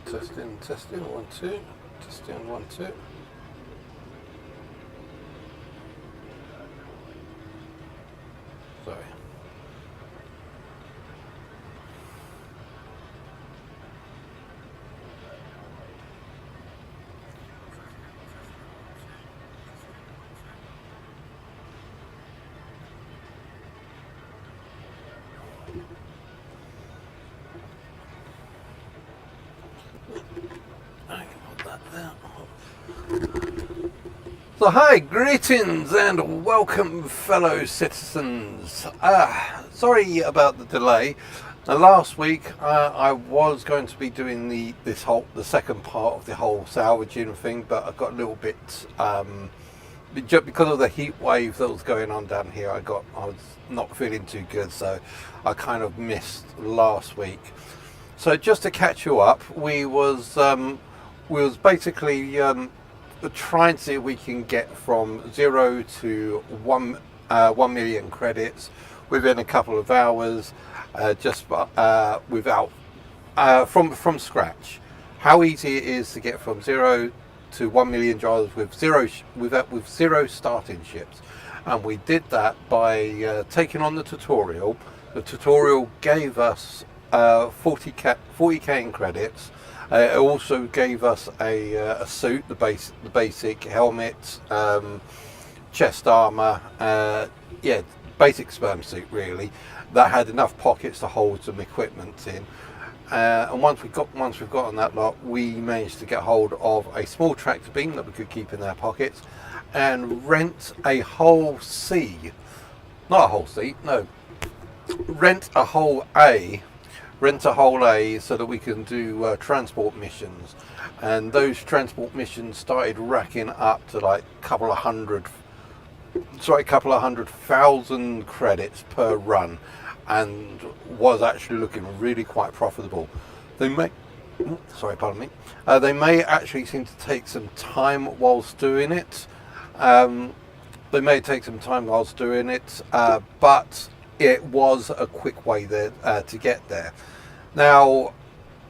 Testing, 1, 2. Testing, 1, 2. Sorry. So hi, greetings and welcome fellow citizens. Sorry about the delay. Last week I was going to be doing the second part of the whole salvaging thing, but I got a little bit just because of the heat wave that was going on down here. I was not feeling too good, so I kind of missed last week. So just to catch you up, we was basically trying to see if we can get from 0 to 1 million credits within a couple of hours, without from scratch. How easy it is to get from 0 to 1 million dollars with zero starting ships, and we did that by taking on the tutorial. The tutorial gave us 40k in credits. It also gave us a suit, the basic helmet, chest armor, basic sperm suit really, that had enough pockets to hold some equipment in. And once we've got on that lot, we managed to get hold of a small tractor beam that we could keep in our pockets, and rent a whole C, not a whole C, no, rent a whole A so that we can do transport missions. And those transport missions started racking up to like a couple of hundred thousand credits per run, and was actually looking really quite profitable. They may actually seem to take some time whilst doing it. But it was a quick way there to get there. Now,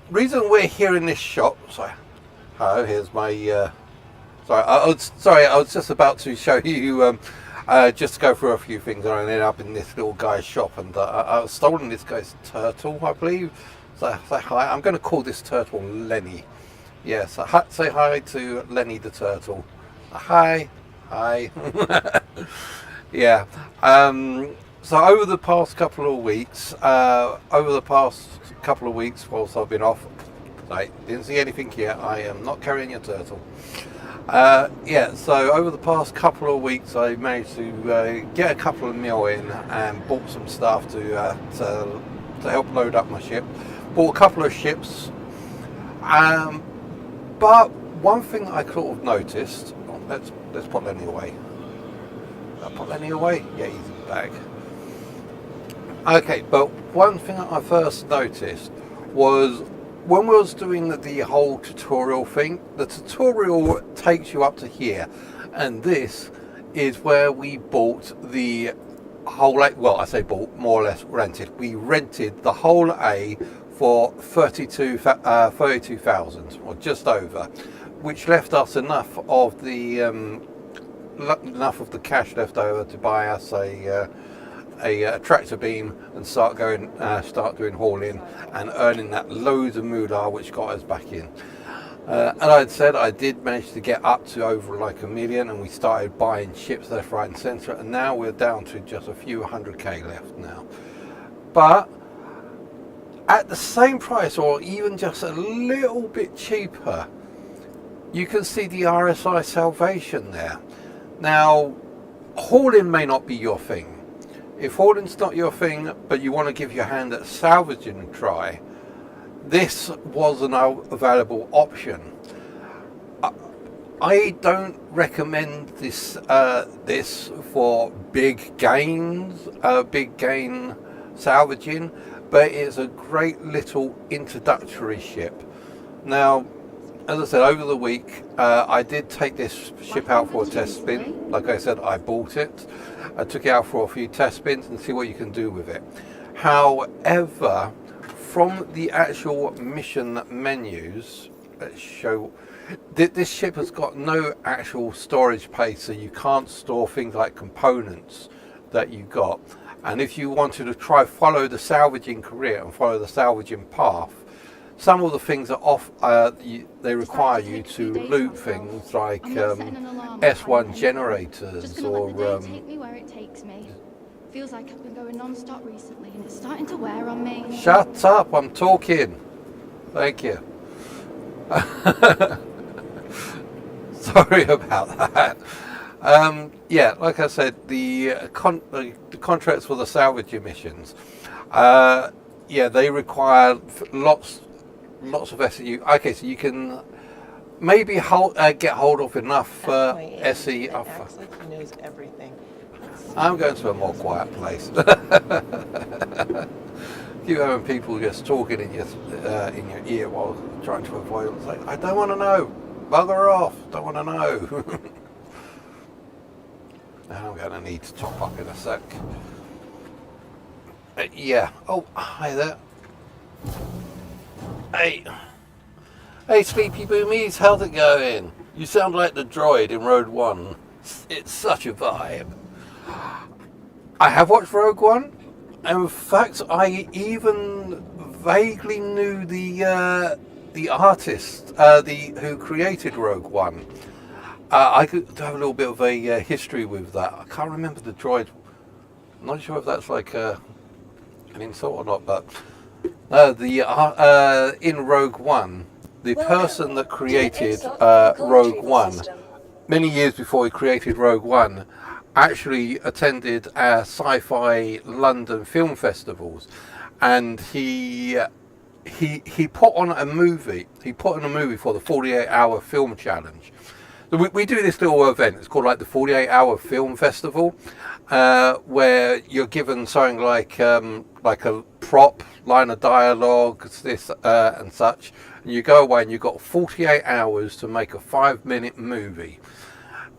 reason we're here in this shop. Here's my. I was just about to show you. Just go through a few things, and I ended up in this little guy's shop, and I was stolen this guy's turtle, I believe. So say hi. I'm going to call this turtle Lenny. Yes. Say hi to Lenny the turtle. Hi. Yeah. So over the past couple of weeks, whilst I've been off, I didn't see anything here. I am not carrying your turtle. So over the past couple of weeks, I managed to get a couple of mil in and bought some stuff to help load up my ship. Bought a couple of ships, but one thing I sort of noticed. Let's put Lenny away. Put Lenny away. Yeah, he's in the bag. Okay, but one thing that I first noticed was when we was doing the whole tutorial thing. The tutorial takes you up to here, and this is where we bought the whole. Well, I say bought, more or less rented. We rented the whole A for 32,000, or just over, which left us enough of the cash left over to buy us a tractor beam and start doing hauling and earning that loads of moolah, which got us back in. And I'd said I did manage to get up to over like 1 million, and we started buying ships left, right and centre, and now we're down to just a few 100k left now. But at the same price, or even just a little bit cheaper, you can see the RSI salvation there. Now, hauling may not be your thing. If hauling's not your thing, but you want to give your hand at salvaging a try, this was an available option. I don't recommend this for big gain salvaging, but it's a great little introductory ship. Now, as I said, over the week, I did take this ship out for a test spin. Like I said, I bought it. I took it out for a few test spins and see what you can do with it. However, from the actual mission menus, let's show. This ship has got no actual storage space, so you can't store things like components that you got. And if you wanted to try follow the salvaging career and follow the salvaging path, some of the things are off. They require you to loot things like S1 generators or. Take me where it takes me. Feels like I've been going non-stop recently, and it's starting to wear on me. Shut up! I'm talking. Thank you. Sorry about that. Yeah, like I said, the contracts for the salvage missions. Yeah, they require lots of SEU. Okay, so you can maybe get hold of enough SE. It acts like he knows everything. I'm going to a more quiet place. Keep having people just talking in your ear while trying to avoid it. It's like, I don't want to know. Bugger off. Don't want to know. Now I'm going to need to top up in a sec. Yeah. Oh, hi there. Hey, Sleepy Boomies, how's it going? You sound like the droid in Rogue One. It's such a vibe. I have watched Rogue One. In fact, I even vaguely knew the artist who created Rogue One. I could have a little bit of a history with that. I can't remember the droid. I'm not sure if that's like an insult or not, but in Rogue One, the person that created Rogue One, many years before he created Rogue One, actually attended sci-fi London film festivals, and he put on a movie. He put on a movie for the 48-hour film challenge. So we do this little event. It's called like the 48-hour film festival, where you're given something like a prop, line of dialogue, this and such, and you go away and you've got 48 hours to make a 5-minute movie.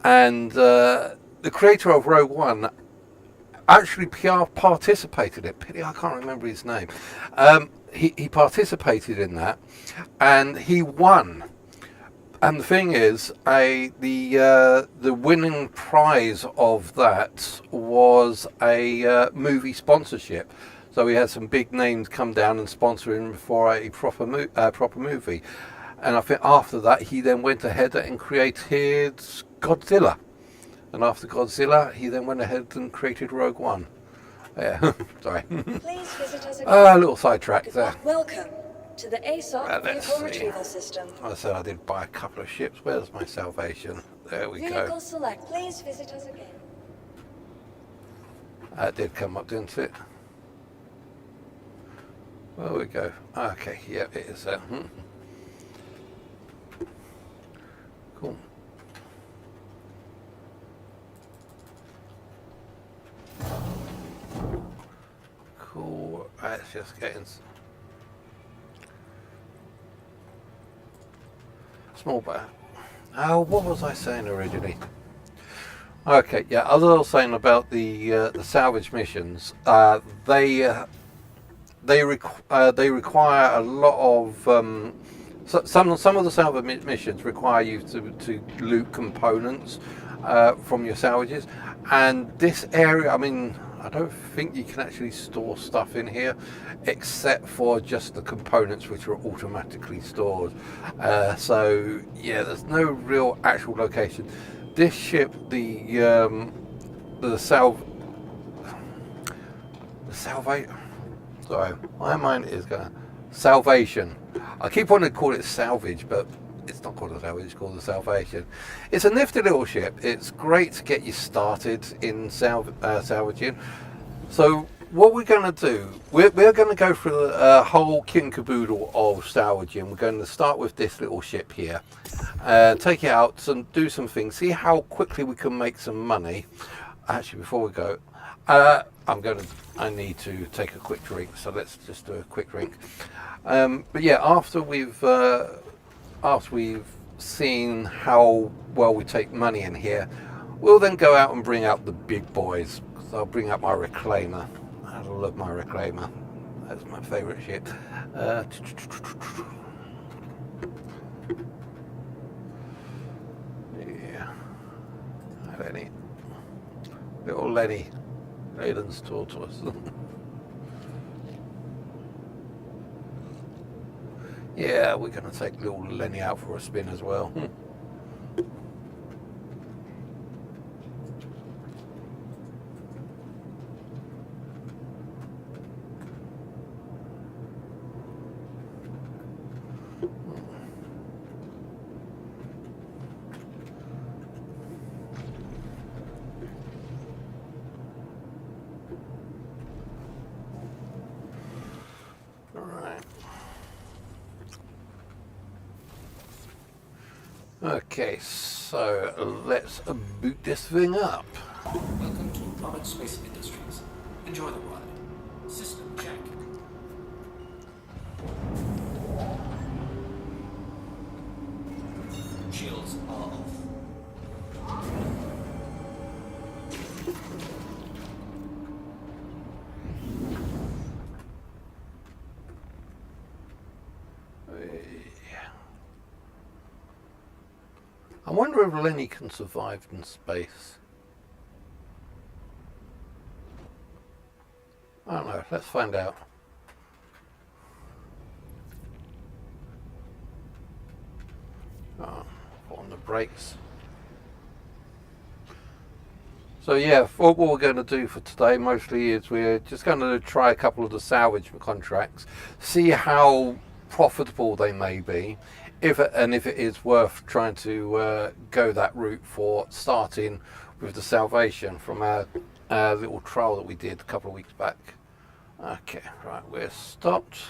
And the creator of Rogue One actually participated in it. Pity I can't remember his name. He participated in that, and he won. And the thing is, the winning prize of that was a movie sponsorship. So we had some big names come down and sponsor him for a proper movie. And I think after that, he then went ahead and created Godzilla. And after Godzilla, he then went ahead and created Rogue One. Yeah, sorry. Please visit us again. A little sidetrack there. Welcome to the ASOC vehicle retrieval system. I said I did buy a couple of ships. Where's my salvation? There we Vehicle go. select. Please visit us again. That did come up, didn't it? There we go. Okay, yeah, it is there. Cool. Cool. Let's just get in. Small bar. Oh, what was I saying originally? Okay, yeah. As I was saying about the salvage missions, they require a lot of some of the salvage missions require you to loot components from your salvages, and this area, I mean, I don't think you can actually store stuff in here except for just the components which are automatically stored. So yeah, there's no real actual location. This ship, the salvation. Sorry, my mind is going. Salvation. I keep wanting to call it salvage, but it's not called a salvage, it's called a salvation. It's a nifty little ship. It's great to get you started in salvaging. So what we're going to do, we're going to go through the whole kit and caboodle of salvaging. We're going to start with this little ship here, take it out and do some things, see how quickly we can make some money. Actually, before we go, I need to take a quick drink, so let's just do a quick drink. But yeah, after we've seen how well we take money in here, we'll then go out and bring out the big boys. So I'll bring out my reclaimer. I love my reclaimer. That's my favourite ship. Yeah. Lenny. Little Lenny. Aiden's tortoise. Yeah, we're going to take little Lenny out for a spin as well. Okay, so let's boot this thing up. Welcome to Robert Space Industries. Enjoy the ride. System check. Shields are off. I wonder if Lenny can survive in space. I don't know, let's find out. Oh, put on the brakes. So yeah, what we're going to do for today mostly is we're just going to try a couple of the salvage contracts, see how profitable they may be, if it is worth trying to go that route for starting with the salvation from our little trial that we did a couple of weeks back. Okay, right, we're stopped.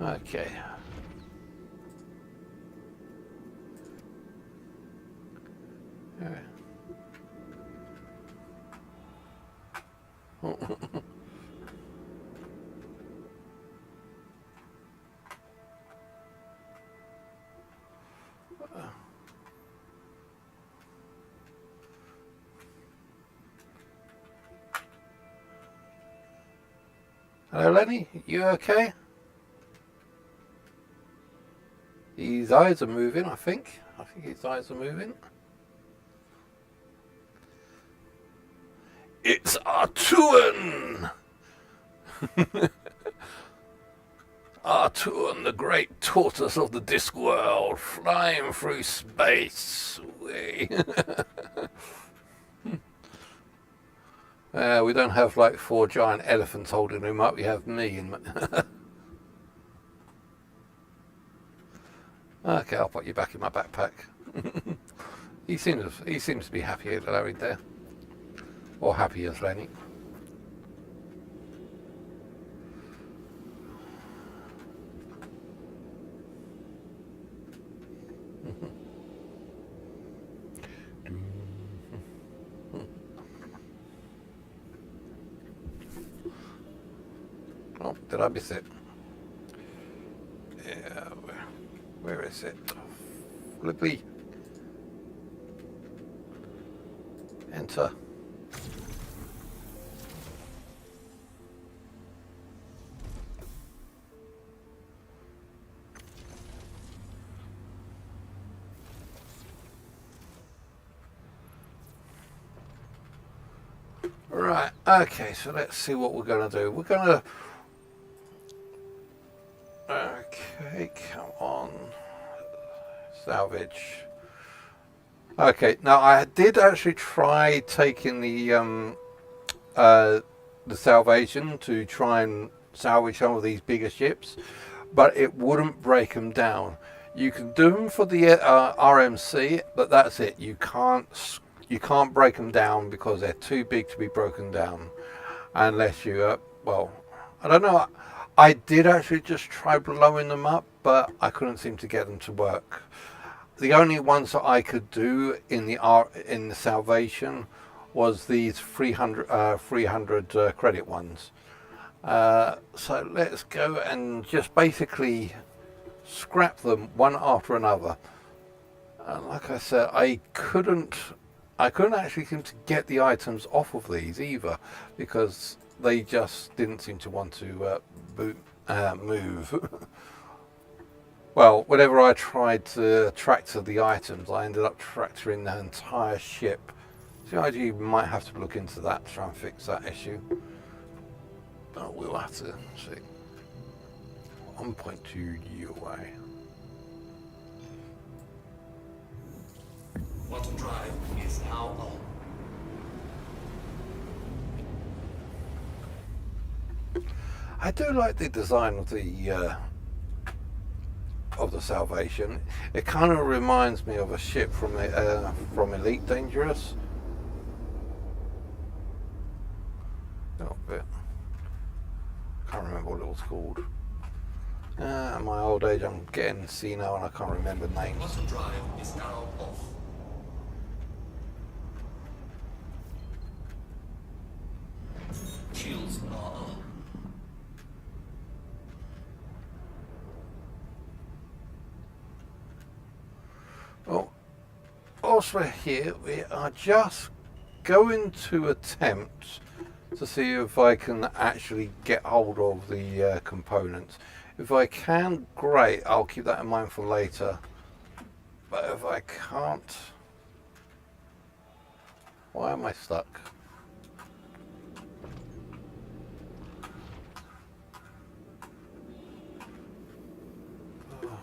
Okay. Hello, Lenny. You okay? His eyes are moving, I think. I think his eyes are moving. It's Artuan! Artuan, the great tortoise of the disc world, flying through space. We don't have like 4 giant elephants holding him up, we have me. Okay, I'll put you back in my backpack. He seems to be happy allowing there. Or happy as Lenny. Oh, did I miss it? Yeah, where is it? Flippy. Enter. Right, okay, so let's see what we're going to do. We're going to... Okay, come on. Salvage. Okay, now I did actually try taking the salvation to try and salvage some of these bigger ships, but it wouldn't break them down. You can do them for the RMC, but that's it. You can't break them down because they're too big to be broken down, unless you well, I don't know. I did actually just try blowing them up, but I couldn't seem to get them to work. The only ones that I could do in the salvation was these 300 credit ones, So let's go and just basically scrap them one after another. Like I said, I couldn't actually seem to get the items off of these either, because they just didn't seem to want to move. Well, whenever I tried to tractor the items, I ended up tractoring the entire ship. So I might have to look into that to try and fix that issue. But we'll have to see. 1.2 UA. Quantum drive is now on. I do like the design of the Salvation. It kind of reminds me of a ship from Elite Dangerous. A little bit. Can't remember what it was called. At my old age, I'm getting senile and I can't remember names. Quantum drive is now off. Shields are on. Well, whilst we're here, we are just going to attempt to see if I can actually get hold of the components. If I can, great, I'll keep that in mind for later. But if I can't, why am I stuck? Oh,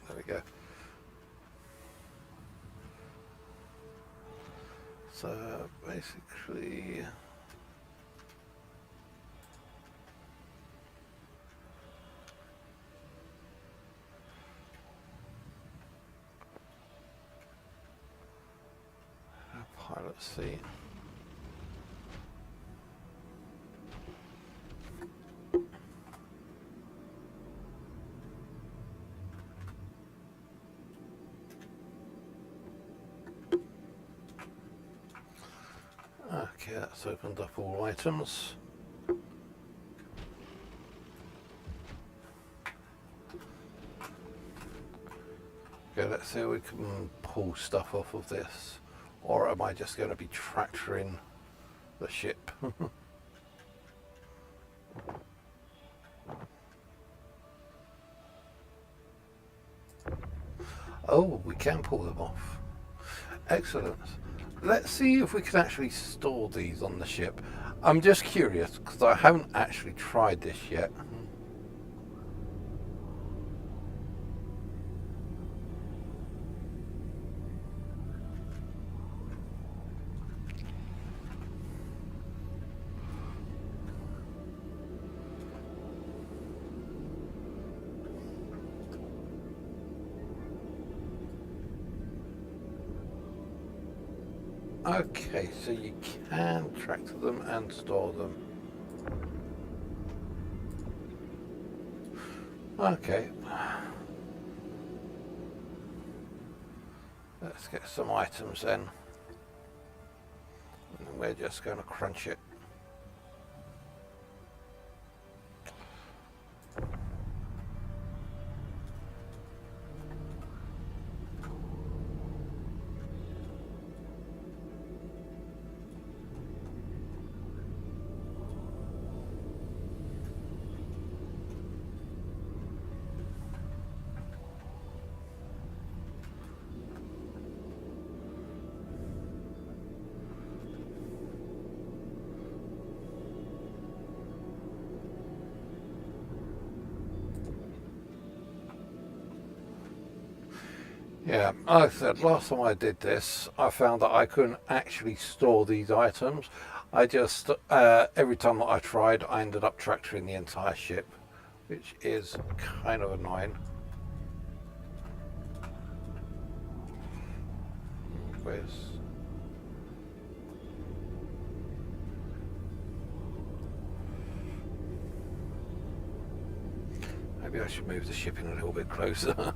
there we go. So basically, pilot seat. Okay, that's opened up all items. Okay, let's see if we can pull stuff off of this. Or am I just going to be tractoring the ship? Oh, we can pull them off. Excellent. Let's see if we can actually store these on the ship. I'm just curious because I haven't actually tried this yet. Okay, so you can tractor them and store them. Okay. Let's get some items then. And then we're just going to crunch it. Yeah, like I said, last time I did this, I found that I couldn't actually store these items. I just, every time that I tried, I ended up tractoring the entire ship, which is kind of annoying. Where's... Maybe I should move the ship in a little bit closer.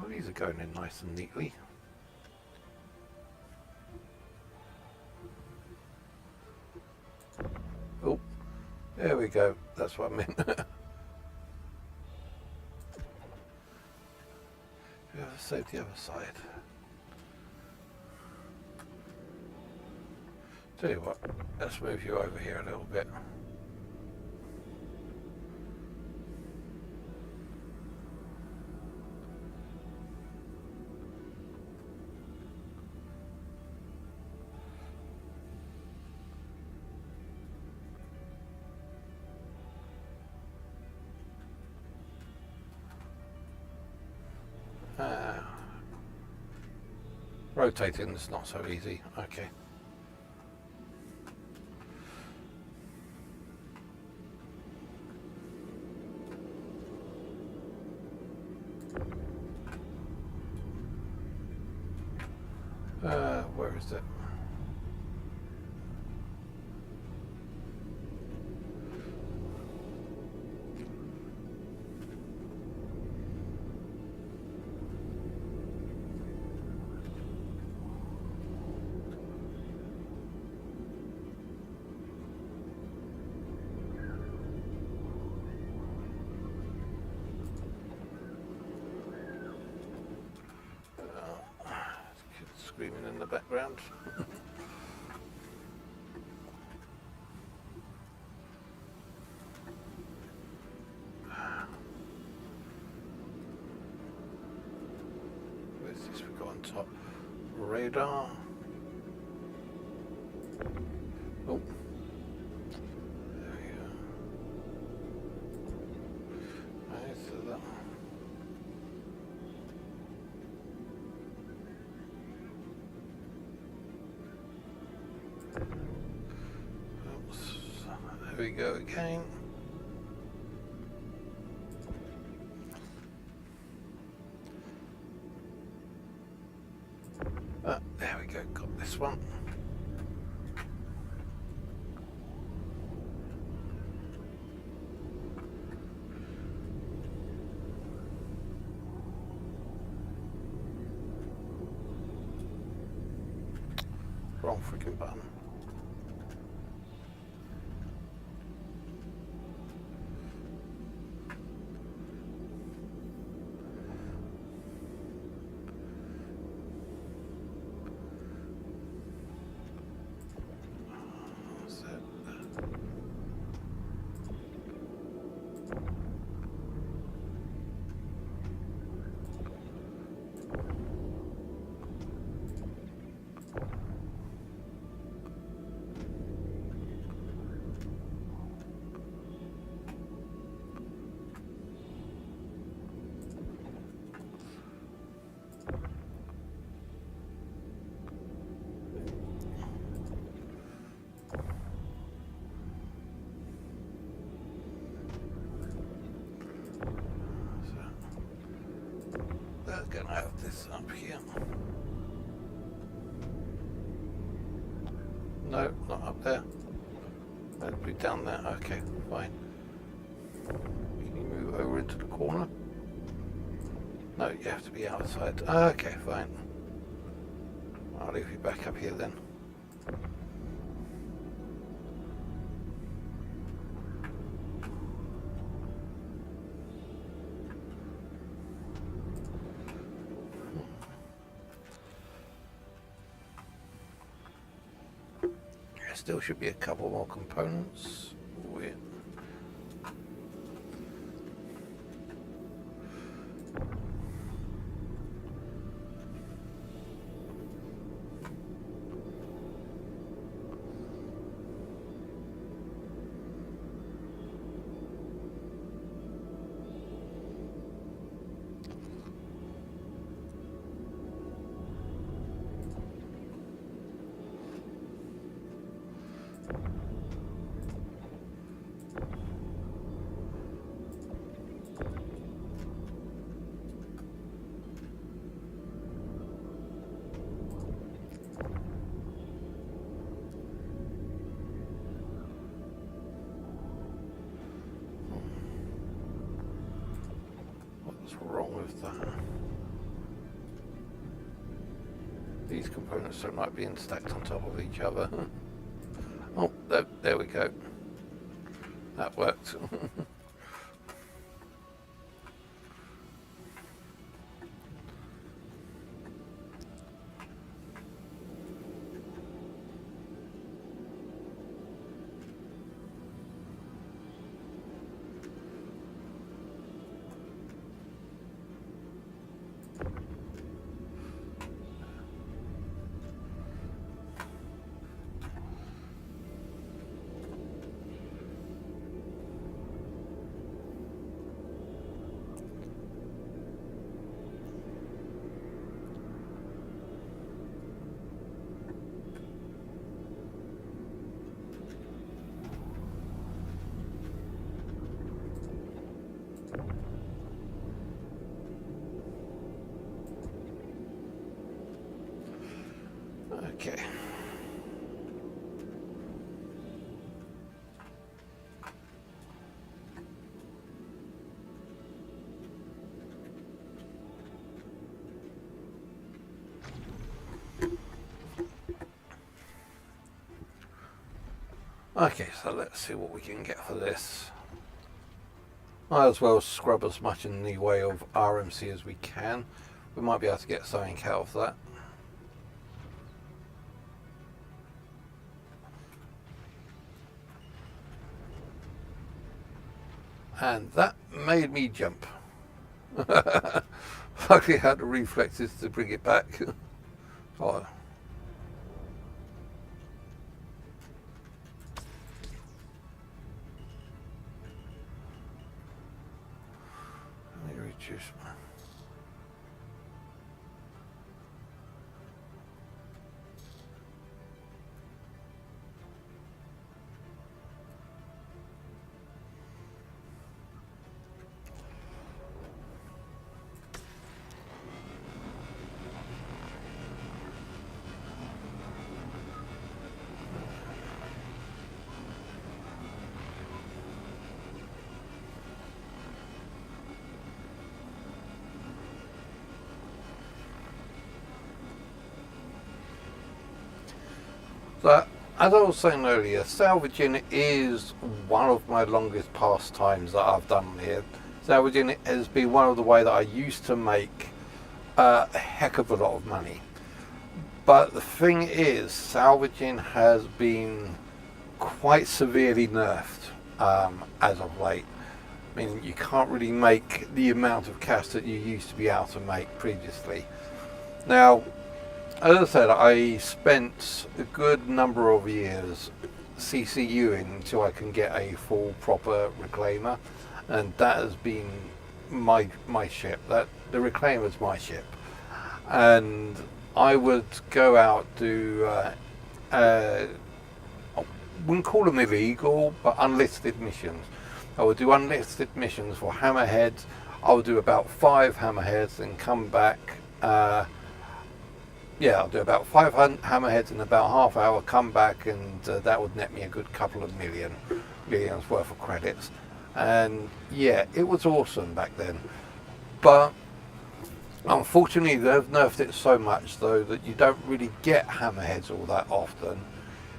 Oh, these are going in nice and neatly. Oh, there we go. That's what I meant. Yeah, save the other side. Tell you what, let's move you over here a little bit. Rotating is not so easy. Okay. Where is it? Kids screaming in the background. Where's this we got on top? Radar. Oh. There we go. Right, so that. Oops. There we go again. There we go, got this one. Wrong freaking button. Gonna have this up here. No, not up there. That'll be down there. Okay, fine. Can you move over into the corner? No, you have to be outside. Okay, fine. I'll leave you back up here then. Still should be a couple more components. Weird. What's wrong with that? These components don't like being stacked on top of each other. Oh, there we go. That worked. Okay. Okay, so let's see what we can get for this. Might as well scrub as much in the way of RMC as we can. We might be able to get something out of that. And that made me jump. Luckily I had the reflexes to bring it back. Oh. Let me reduce my... So, as I was saying earlier, salvaging is one of my longest pastimes that I've done here. Salvaging has been one of the ways that I used to make a heck of a lot of money. But the thing is, salvaging has been quite severely nerfed as of late. I mean, you can't really make the amount of cash that you used to be able to make previously. Now, as I said, I spent a good number of years CCUing until I can get a full proper reclaimer, and that has been my ship. That the reclaimer's my ship, and I would go out to I wouldn't call them illegal, but unlisted missions. I would do unlisted missions for hammerheads. I would do about 5 hammerheads and come back. Yeah, I'll do about 5 hammerheads in about half hour, come back, and that would net me a good couple of millions worth of credits. And yeah, it was awesome back then. But unfortunately, they've nerfed it so much though that you don't really get hammerheads all that often.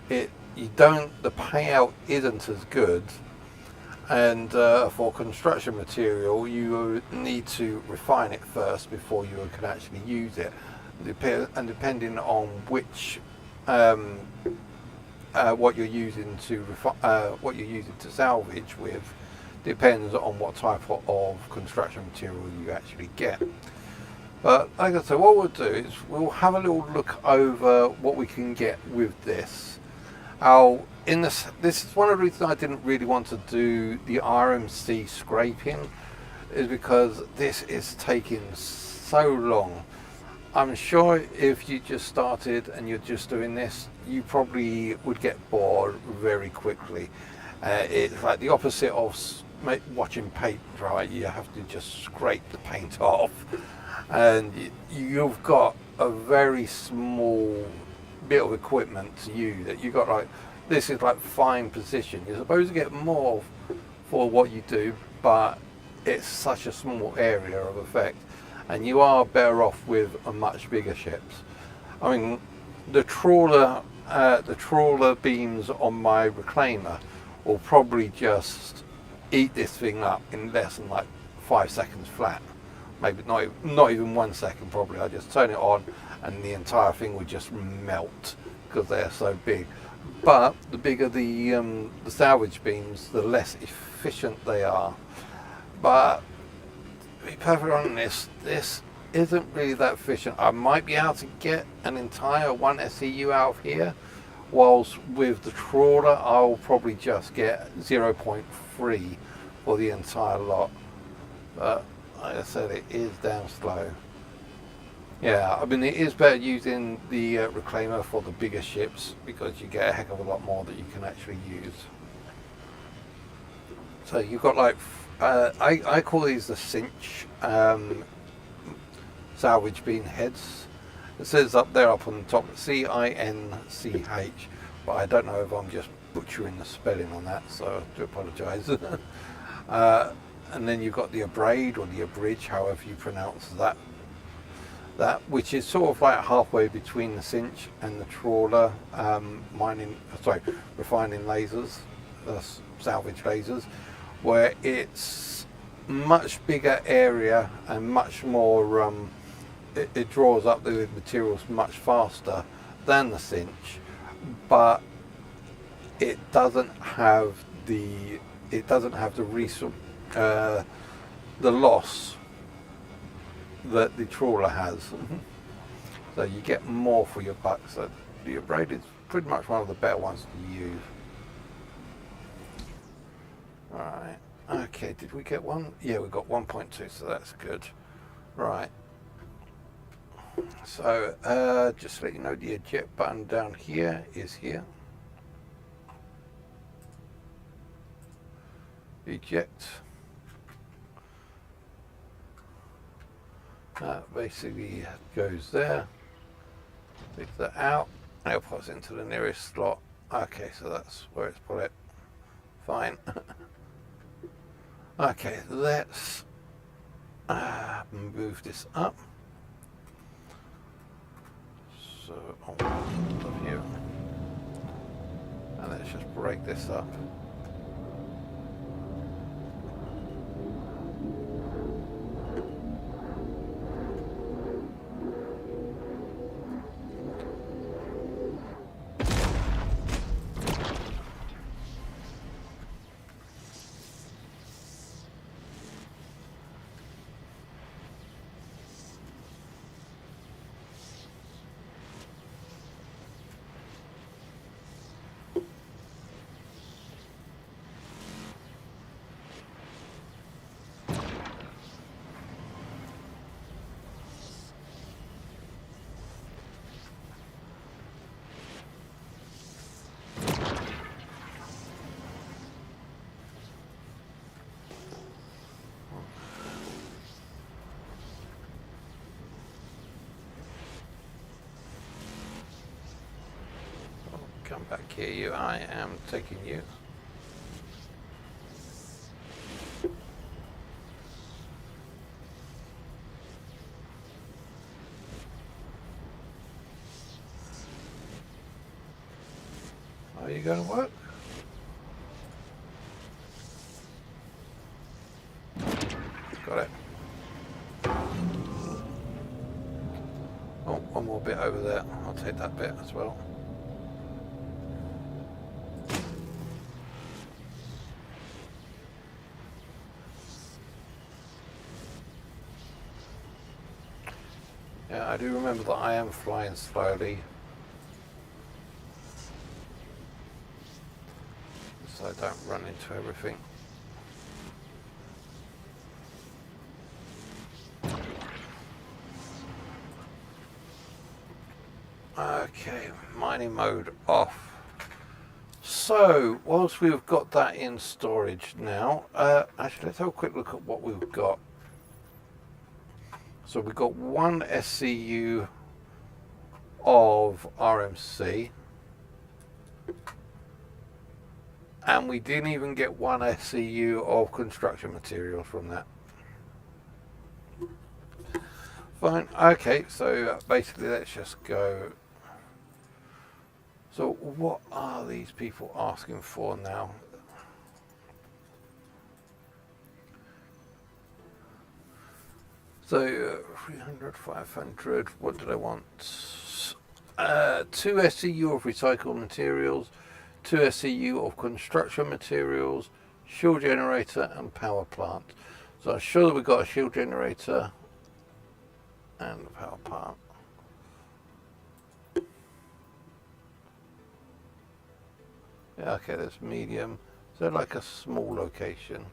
The payout isn't as good. And for construction material, you need to refine it first before you can actually use it. And depending on which what you're using to salvage with, depends on what type of construction material you actually get. But like I said, what we'll do is we'll have a little look over what we can get with this. This is one of the reasons I didn't really want to do the RMC scraping, is because this is taking so long. I'm sure if you just started and you're just doing this, you probably would get bored very quickly. It's like the opposite of watching paint dry. You have to just scrape the paint off, and you've got a very small bit of equipment to use. That you got like, this is like fine position. You're supposed to get more for what you do, but it's such a small area of effect. And you are better off with a much bigger ships. I mean, the trawler beams on my reclaimer will probably just eat this thing up in less than like 5 seconds flat. Maybe not even 1 second probably. I just turn it on and the entire thing would just melt because they're so big. But the bigger the salvage beams, the less efficient they are. But to be perfectly honest, this isn't really that efficient. I might be able to get an entire 1 SEU out of here, whilst with the trawler I'll probably just get 0.3 for the entire lot. But like I said, it is damn slow. Yeah, I mean it is better using the reclaimer for the bigger ships because you get a heck of a lot more that you can actually use. So you've got like, I call these the cinch salvage beam heads. It says up there up on the top CINCH, but I don't know if I'm just butchering the spelling on that, so I do apologise. And then you've got the abrade or the abridge, however you pronounce that, which is sort of like halfway between the cinch and the trawler refining lasers, salvage lasers, where it's much bigger area and much more it draws up the materials much faster than the cinch, but it doesn't have the resource, the loss that the trawler has. So you get more for your buck. So the abrade is pretty much one of the better ones to use. Alright, okay, did we get one? Yeah, we got 1.2, so that's good. Right. So just to let you know, the eject button down here is here. Eject. That basically goes there. Take that out. Now puts it into the nearest slot. Okay, so that's where it's put it. Fine. Okay, let's move this up. So on here, and let's just break this up. Come back here, you. I am taking you. Are you going to work? Got it. Oh, one more bit over there. I'll take that bit as well. Yeah, I do remember that I am flying slowly, so I don't run into everything. Okay, mining mode off. So, whilst we've got that in storage now, actually let's have a quick look at what we've got. So we've got 1 SCU of RMC, and we didn't even get 1 SCU of construction materials from that. Fine. Okay, so basically let's just go. So what are these people asking for now? So 300, 500, what do they want? 2 SCU of recycled materials, 2 SCU of construction materials, shield generator and power plant. So I'm sure that we've got a shield generator and a power plant. Yeah, okay, that's medium. So like a small location.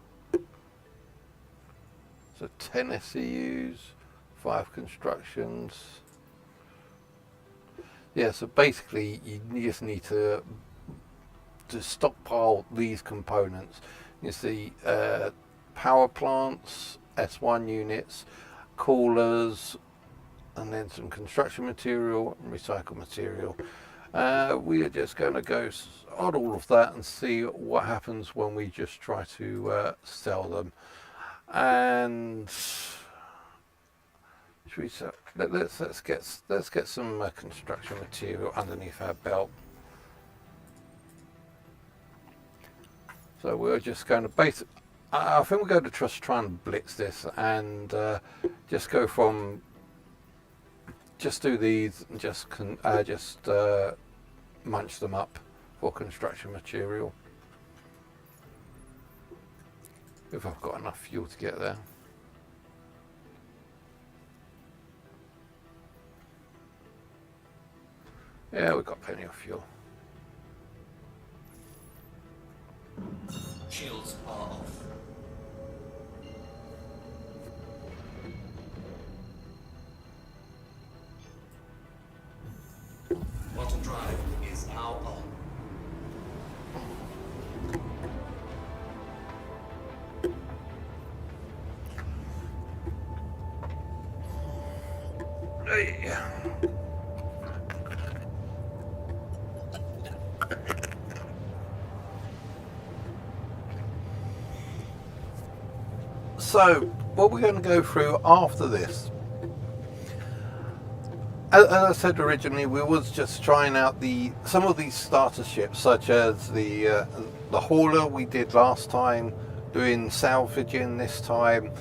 So 10 SCUs, 5 constructions. Yeah, so basically you just need to stockpile these components. You see power plants, S1 units, coolers, and then some construction material and recycled material. We are just going to go on all of that and see what happens when we just try to sell them. And should we sell? Let's get some construction material underneath our belt. So we're just going to I think we're going to just try and blitz this and just go from. Just do these and just munch them up for construction material. If I've got enough fuel to get there. Yeah, we've got plenty of fuel. Shields are off. Quantum drive is now on. Hey. So, what we're going to go through after this, as I said originally, we was just trying out some of these starter ships, such as the hauler we did last time, doing salvaging this time.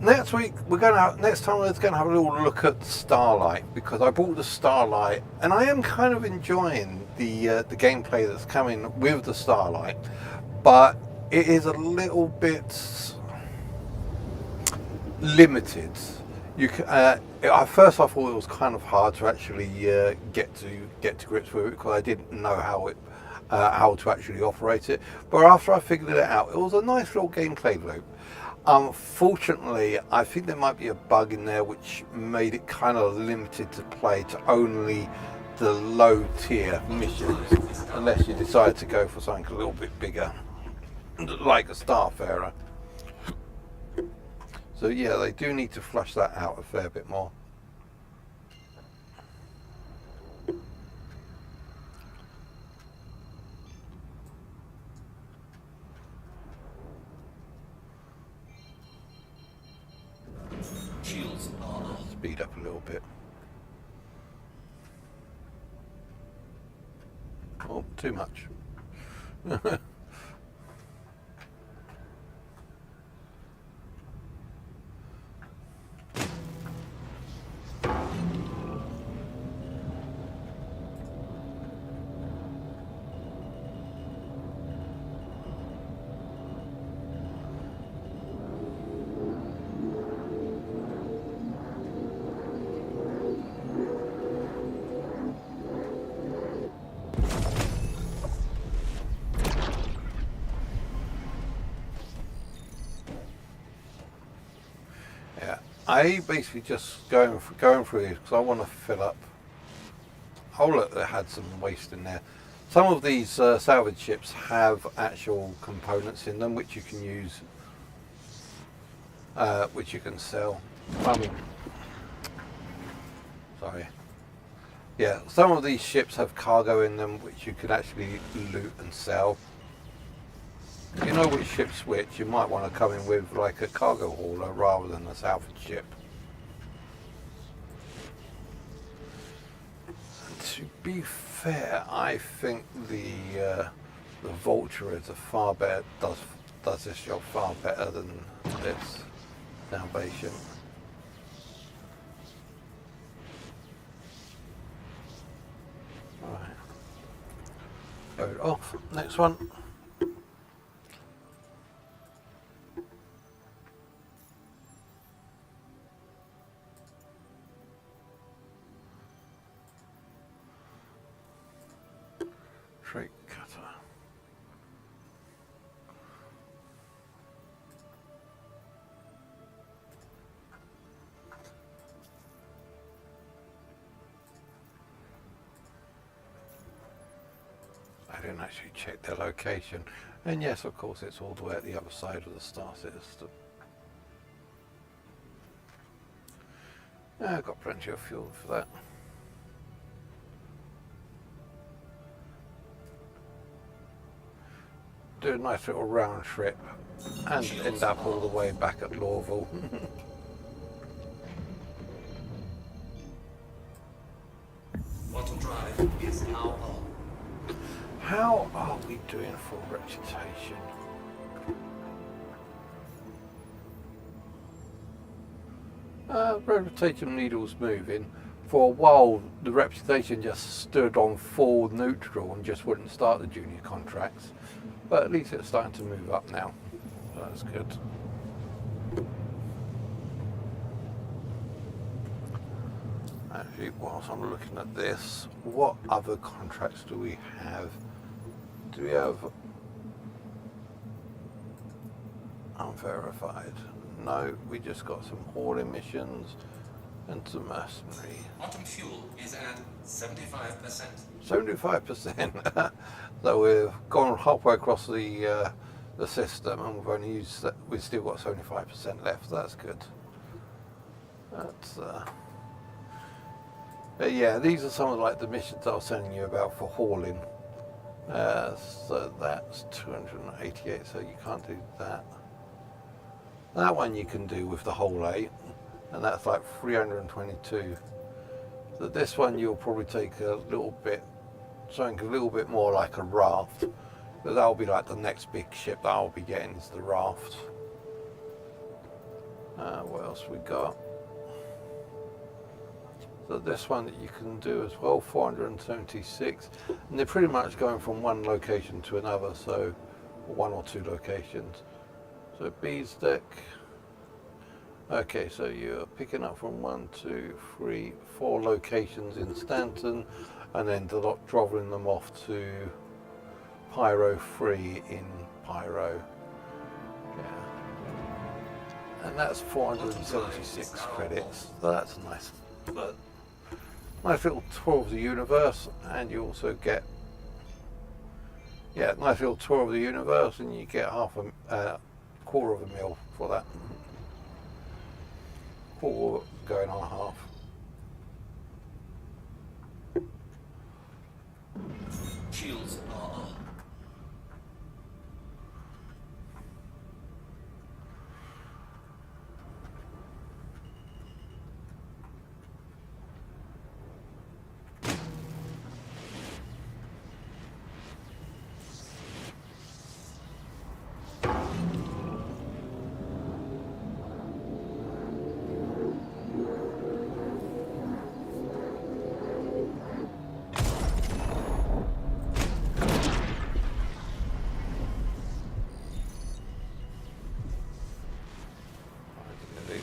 Next time we're going to have a little look at Starlight, because I bought the Starlight and I am kind of enjoying the gameplay that's coming with the Starlight, but it is a little bit limited. You can, at first I thought it was kind of hard to actually get to grips with it, because I didn't know how to actually operate it. But after I figured it out, it was a nice little gameplay loop. Unfortunately, I think there might be a bug in there which made it kind of limited to play to only the low tier missions, unless you decide to go for something a little bit bigger, like a Starfarer. So yeah, they do need to flush that out a fair bit more. Shields are off. Speed up a little bit. Oh, too much. I basically just going through these because I want to fill up. Oh look, they had some waste in there. Some of these salvage ships have actual components in them which you can use, which you can sell. Sorry. Yeah, some of these ships have cargo in them which you could actually loot and sell. If you know which ship's which, you might want to come in with like a cargo hauler rather than a salvage ship. be fair, I think the Vulture is a far better does this job far better than this Salvation. Right. Load off. Next one. Trait cutter. I didn't actually check their location, and yes, of course, it's all the way at the other side of the star system. I've got plenty of fuel for that. Do a nice little round trip and end up all the way back at Lawville. Quantum drive is now on. How are we doing for reputation? Reputation needle's moving. For a while, the reputation just stood on full neutral and just wouldn't start the junior contracts. But at least it's starting to move up now. So that's good. Actually, whilst I'm looking at this, what other contracts do we have? Do we have unverified? No, we just got some hauling missions and some mercenary. Quantum fuel is at 75%. 75%. So we've gone halfway across the system, and we've only used that. We've still got 75% left. That's good. That's yeah. These are some of like the missions I was telling you about for hauling. So that's 288. So you can't do that. That one you can do with the whole 8, and that's like 322. So this one you'll probably take a little bit, something a little bit more like a raft, but that'll be like the next big ship that I'll be getting is the raft. What else we got? So this one that you can do as well, 476, and they're pretty much going from one location to another, so one or two locations. So B's deck. Okay, so you're picking up from 1, 2, 3, 4 locations in Stanton, and then dropping them off to Pyro 3 in Pyro. Yeah. And that's 476 credits. So that's nice. But nice little tour of the universe, and you also get nice little tour of the universe, and you get quarter of a mil for that. Quarter going on a half. Shields are on.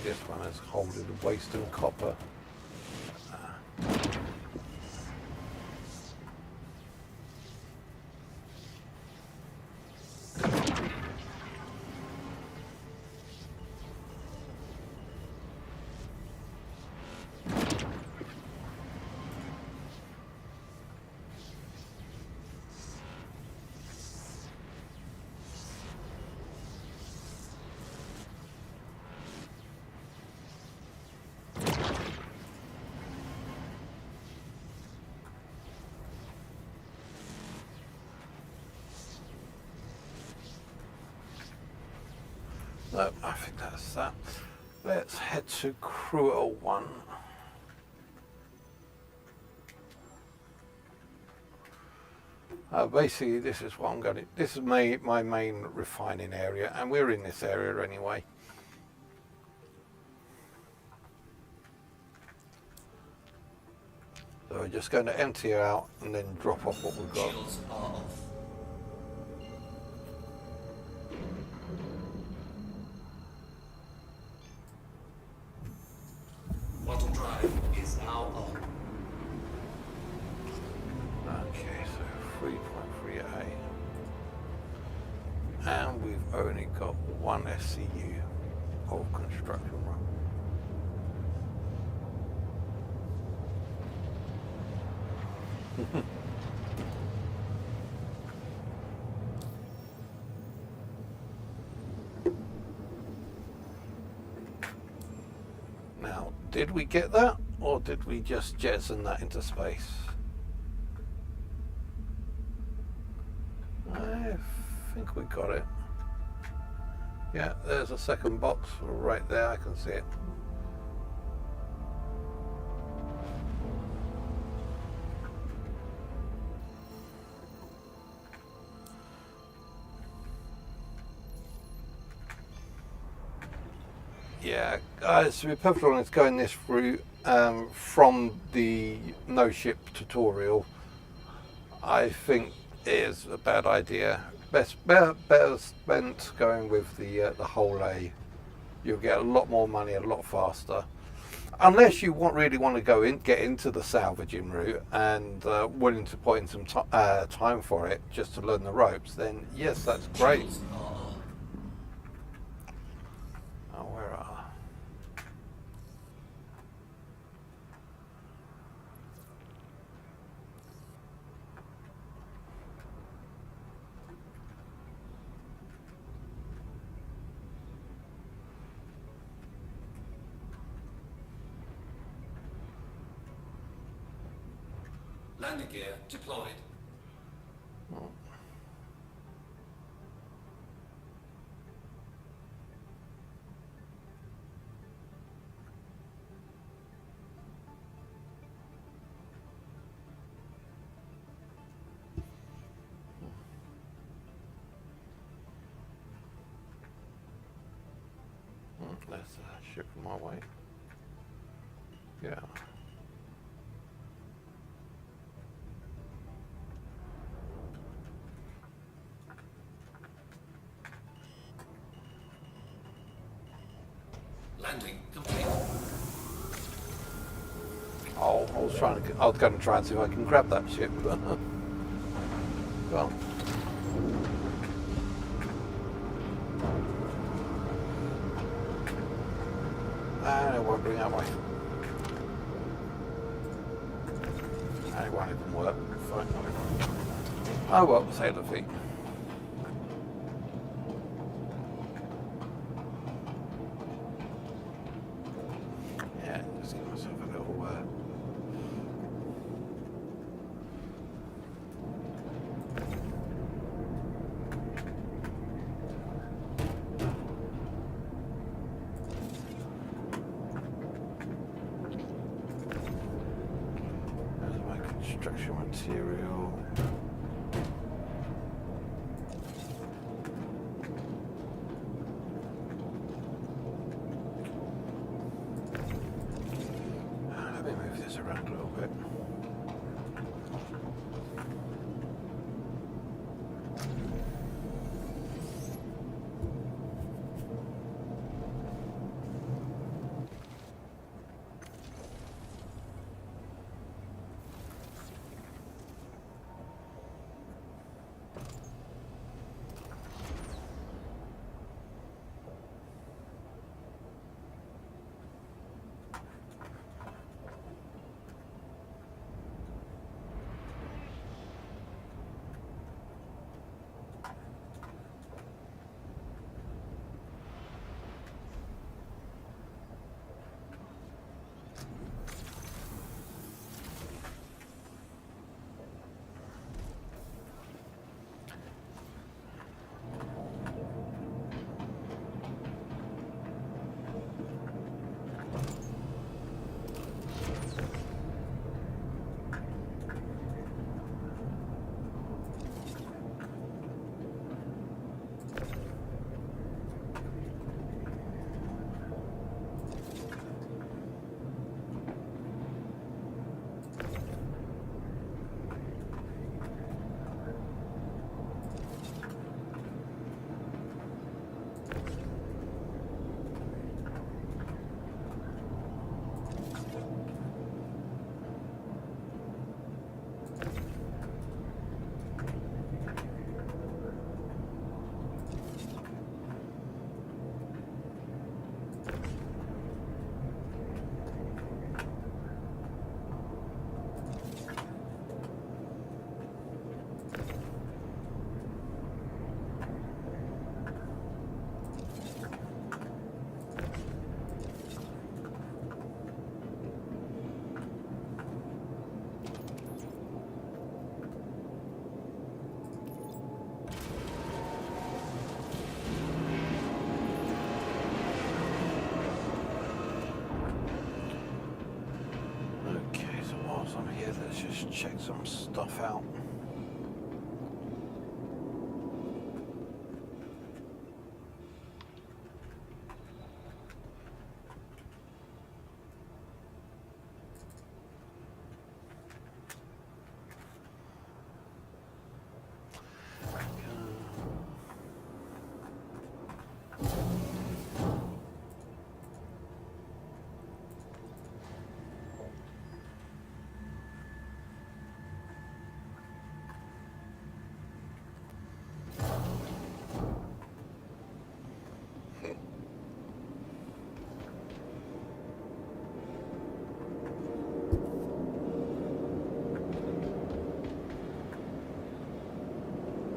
This one is holding waste and copper. No, I think that's that. Let's head to Cruel 1. Basically, this is what I'm going to. This is my main refining area, and we're in this area anyway. So we're just going to empty it out and then drop off what we've got. Shields are off. Quantum drive is now on. Okay, so 3.38. And we've only got one SCU of construction run. Now, did we get that, or did we just jettison that into space? I think we got it. Yeah, there's a second box right there, I can see it. Yeah, to be perfectly honest, going this route from the no ship tutorial, I think is a bad idea. Better spent going with the whole A. You'll get a lot more money a lot faster. Unless you really want to get into the salvaging route and willing to put in some time for it just to learn the ropes, then yes, that's great. Shields are on. Oh, where are? Landing gear deployed. That's a ship my way. Yeah. Landing complete. Oh, I was going to try and see if I can grab that ship, but well. And it won't bring that way. And it won't even work. Fine. Oh well, sailor feet. Yeah, just give myself a little there's my construction material. Let me move this around a little bit. Yeah, let's just check some stuff out.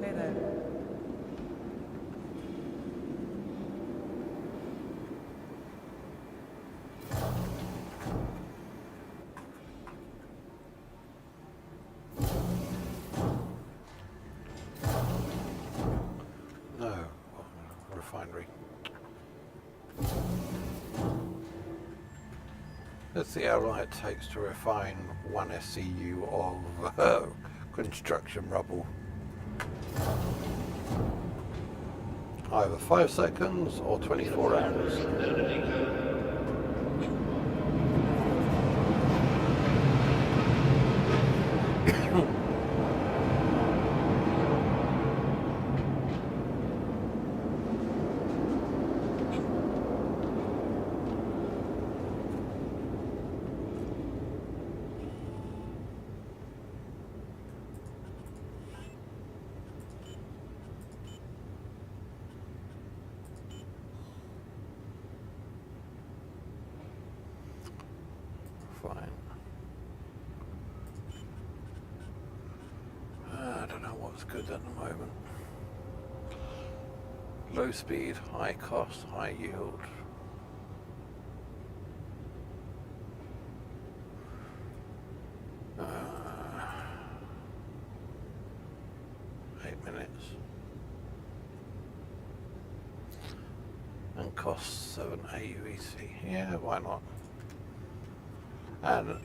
Hey there. No, refinery. Let's see how long it takes to refine 1 SCU of construction rubble. Either 5 seconds or 24 hours. Fine. I don't know what's good at the moment. Low speed, high cost, high yield. Uh, 8 minutes. And costs 7 AUEC. Yeah, why not? And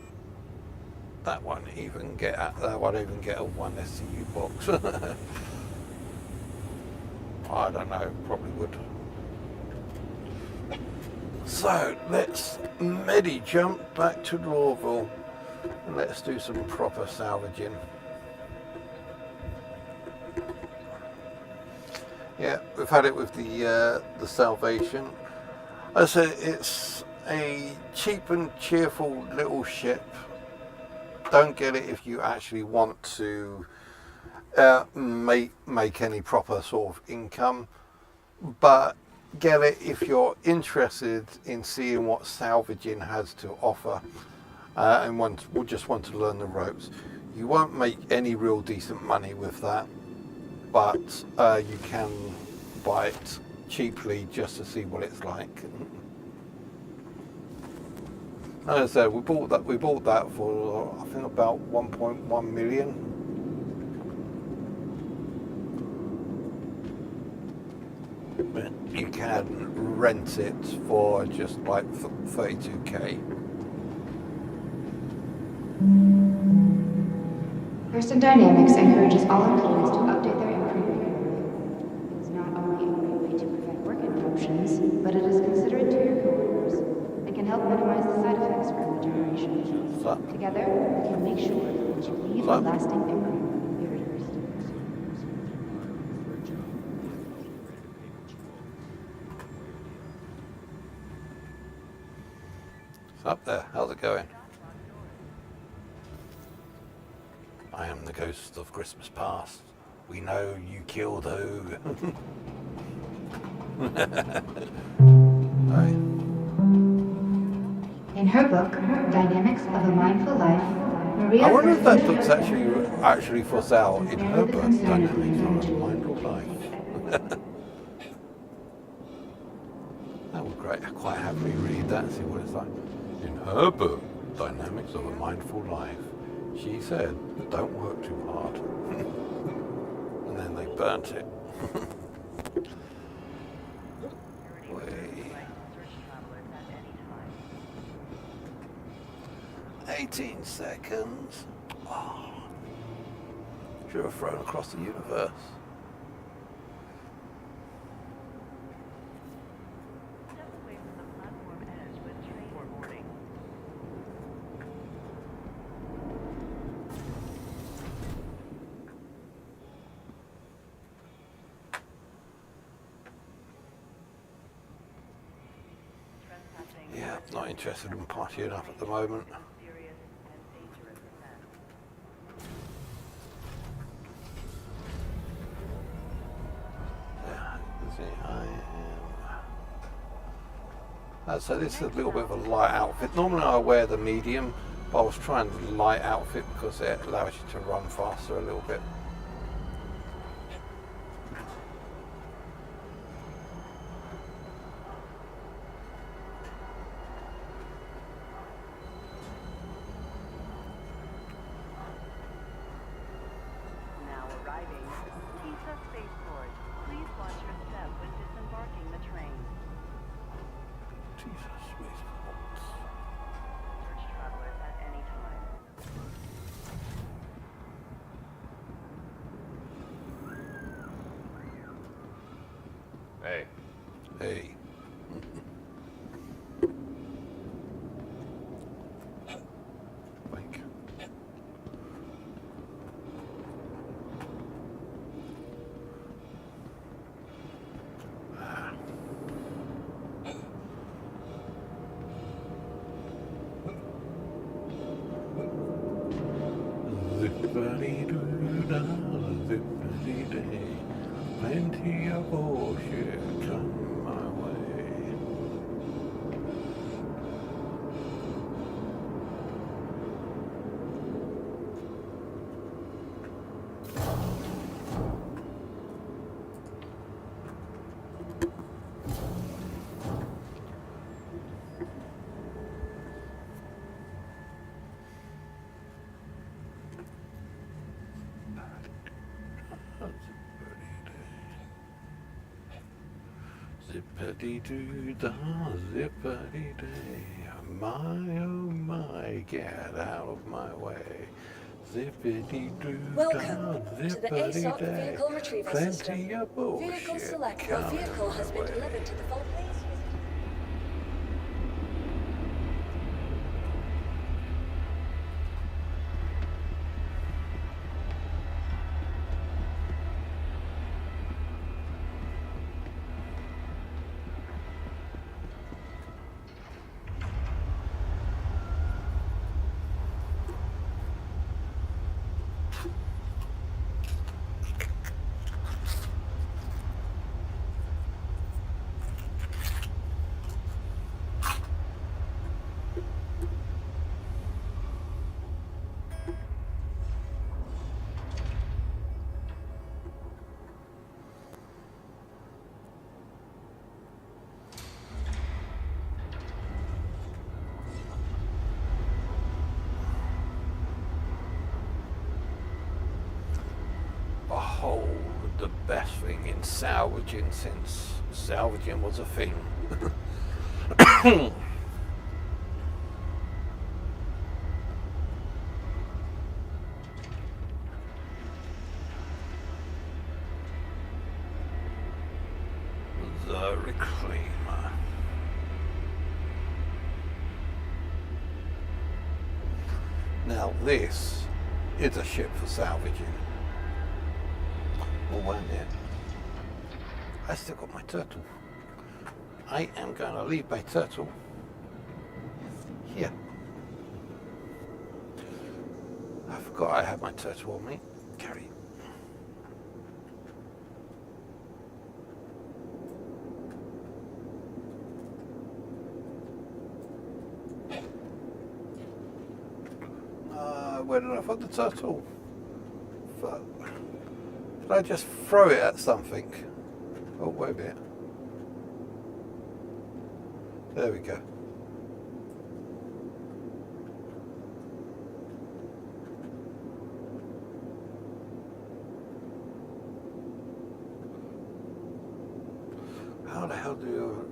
that one even get a 1 SCU box. I don't know, probably would. So let's medi jump back to Lawville and let's do some proper salvaging. Yeah, we've had it with the Salvation. I said it's a cheap and cheerful little ship. Don't get it if you actually want to make any proper sort of income, but get it if you're interested in seeing what salvaging has to offer and just want to learn the ropes. You won't make any real decent money with that, but you can buy it cheaply just to see what it's like. As I said, we bought that for I think about 1.1 million. But you can rent it for just like 32k. Kirsten Dynamics encourages all employees to update their improvement. It is not only a great way to prevent work interruptions, but it is considerate to your coworkers. It can help minimize the side effects from regeneration. Together, we can make sure that you leave a lasting improvement. It's up there. How's it going? I am the ghost of Christmas past. We know you killed who. Right. In her book, Dynamics of a Mindful Life, Maria... I wonder if that book's actually for sale in her book, Dynamics of a Mindful Life. That would great. I quite happily read that and see what it's like. In her book, Dynamics of a Mindful Life, she said, don't work too hard. And then they burnt it. 18 seconds. Should have thrown across the universe. Yeah, not interested in partying up at the moment. So this is a little bit of a light outfit. Normally I wear the medium, but I was trying the light outfit because it allows you to run faster a little bit. Now arriving, Pizza Spaceport. Please watch your step when disembarking the train. Jesus, Search travelers at any time. Hey. Hey. Thank you. Zippity-doo-dah, zippity-day. Plenty of bullshit coming my way. Zippity-doo-dah, zippity-day. My, oh my, get out of my way. Zippity-doo-dah, Welcome to the ASOC zippity-day. Vehicle Retrieval Plenty System. of bullshit Vehicle select. Your coming vehicle has my been way. delivered to the vault. Please visit. Oh, the best thing in salvaging since salvaging was a thing. The Reclaimer. Now this is a ship for salvaging. Oh, wait a minute. I still got my turtle. I am going to leave my turtle here. I forgot I had my turtle on me. Carry. Where did I put the turtle? Fuck. Did I just throw it at something? Oh, wait a minute. There we go. How the hell do you...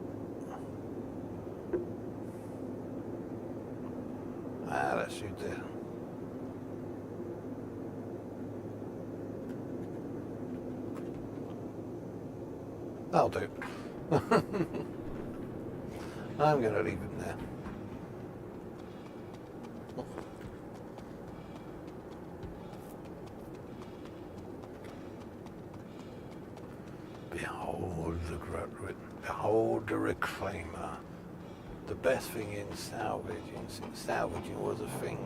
Ah, let's shoot there. That'll do. I'm going to leave it there. Behold the reclaimer. The best thing in salvaging, since salvaging was a thing.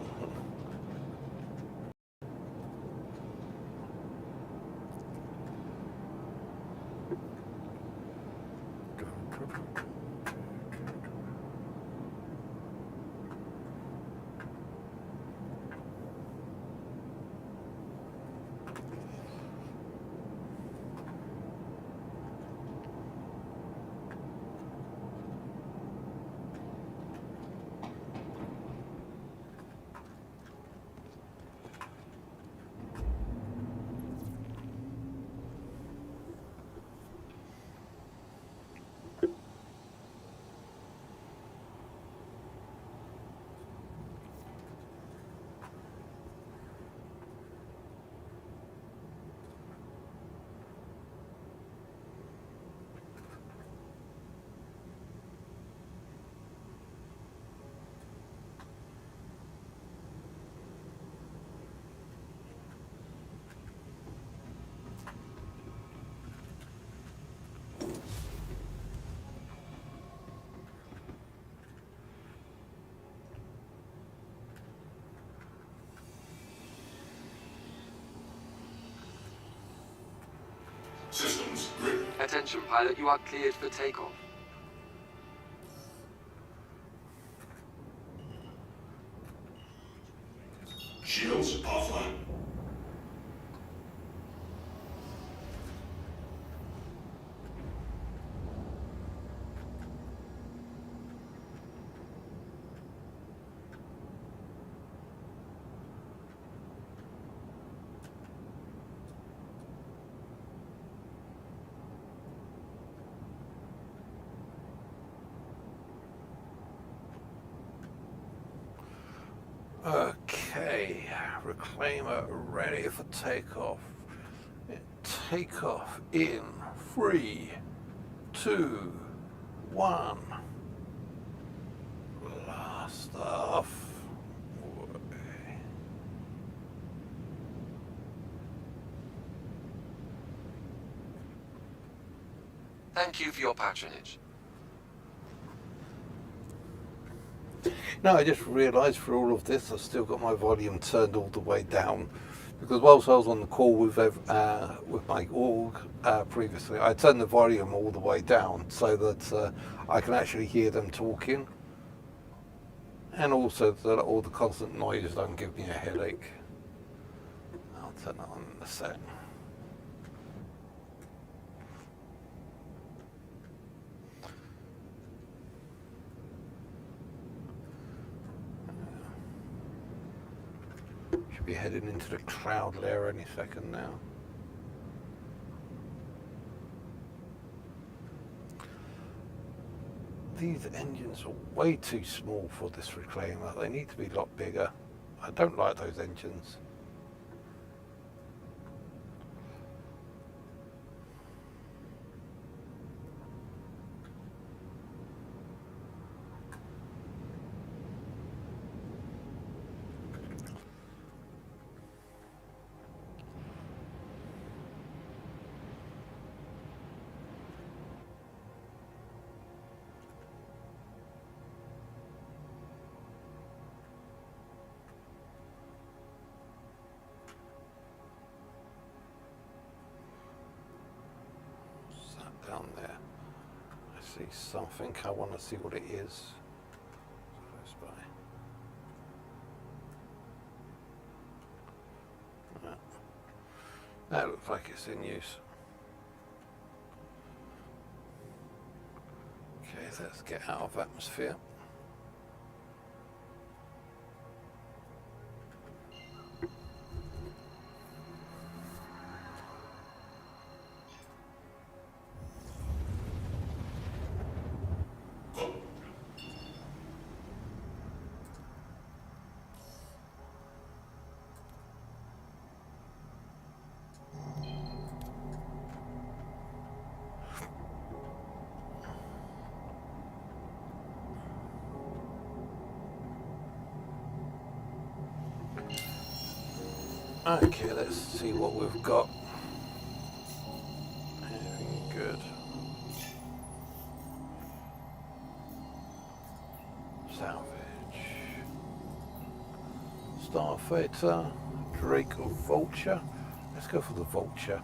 Systems ready. Attention, pilot, you are cleared for takeoff. Shields offline. Okay, reclaimer ready for takeoff. Takeoff in 3, 2, 1. Blast off. Thank you for your patronage. No, I just realised for all of this I've still got my volume turned all the way down, because whilst I was on the call with my org previously, I turned the volume all the way down so that I can actually hear them talking, and also that all the constant noise don't give me a headache. I'll turn that on in a sec. Be heading into the cloud layer any second now. These engines are way too small for this reclaimer. They need to be a lot bigger. I don't like those engines. Down there, I see something. I want to see what it is. Close by. That looks like it's in use. Okay, let's get out of atmosphere. Okay, let's see what we've got. Everything good. Salvage. Starfighter. Drake or Vulture. Let's go for the Vulture.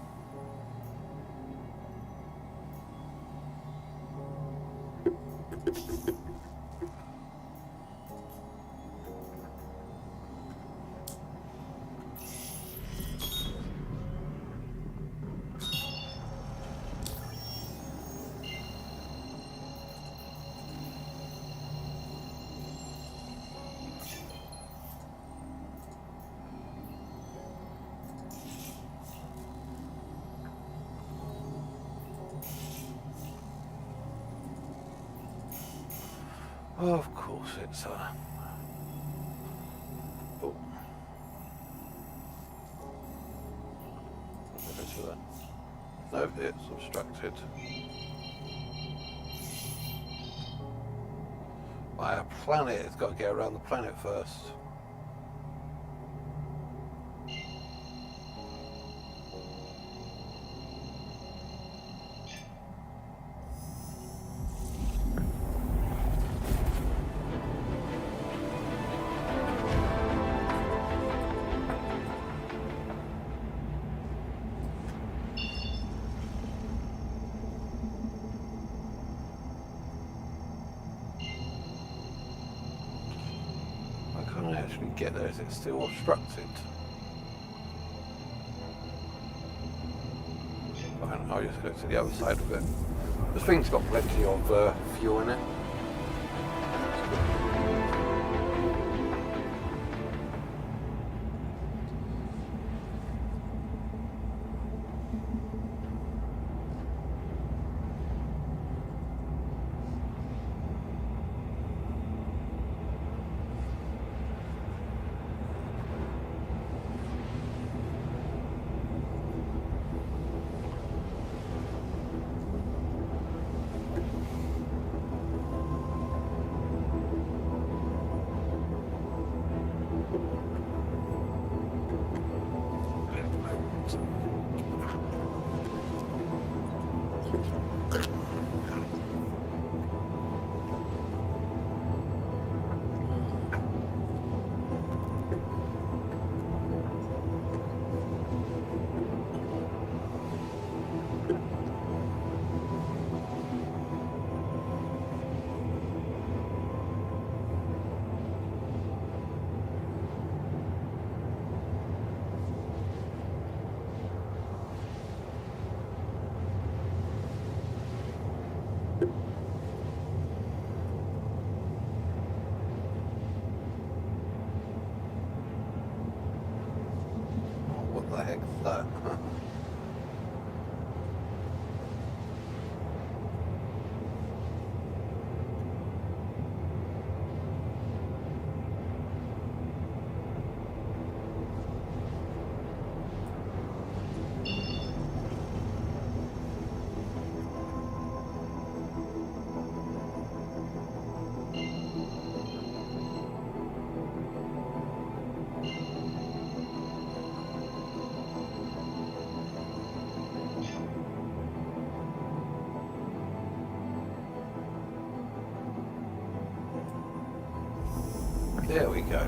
Of course it's oh. No, it's obstructed. By a planet, it's got to get around the planet first. I can't actually get there. Is it still obstructed? Fine, I'll just go to the other side of it. This thing's got plenty of fuel in it. What the heck's that? There we go.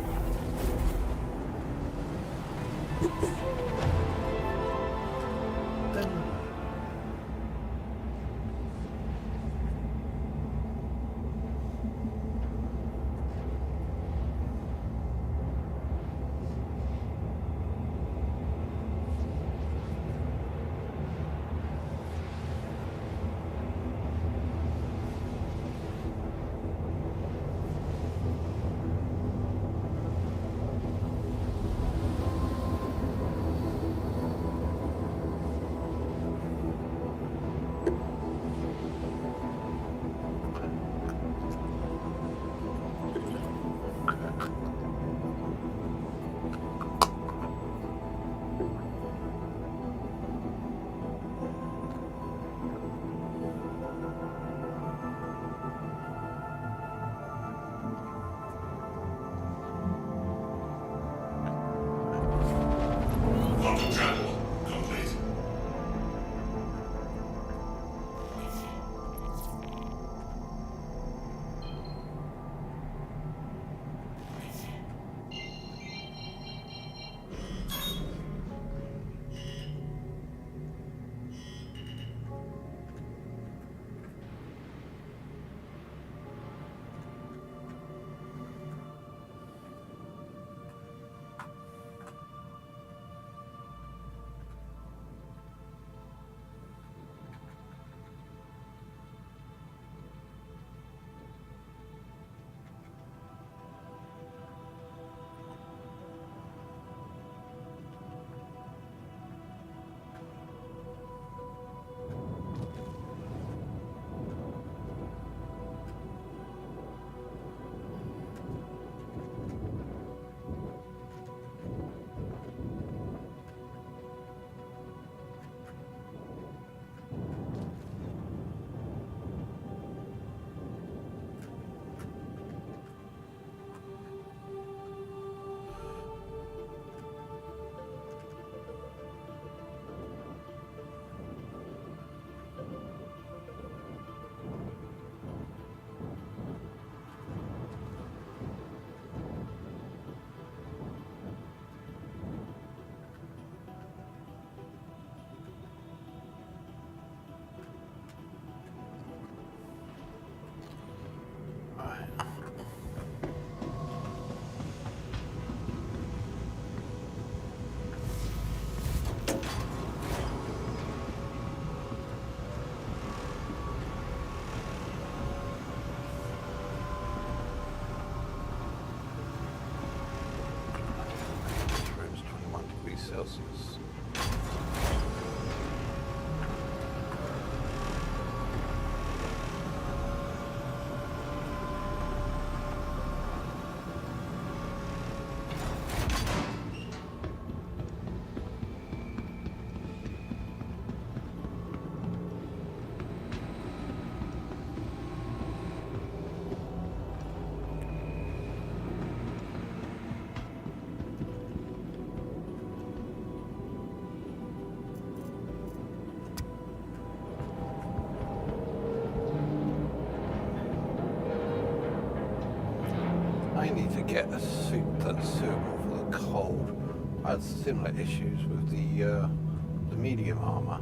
I need to get a suit that's suitable for the cold. I had similar issues with the medium armour.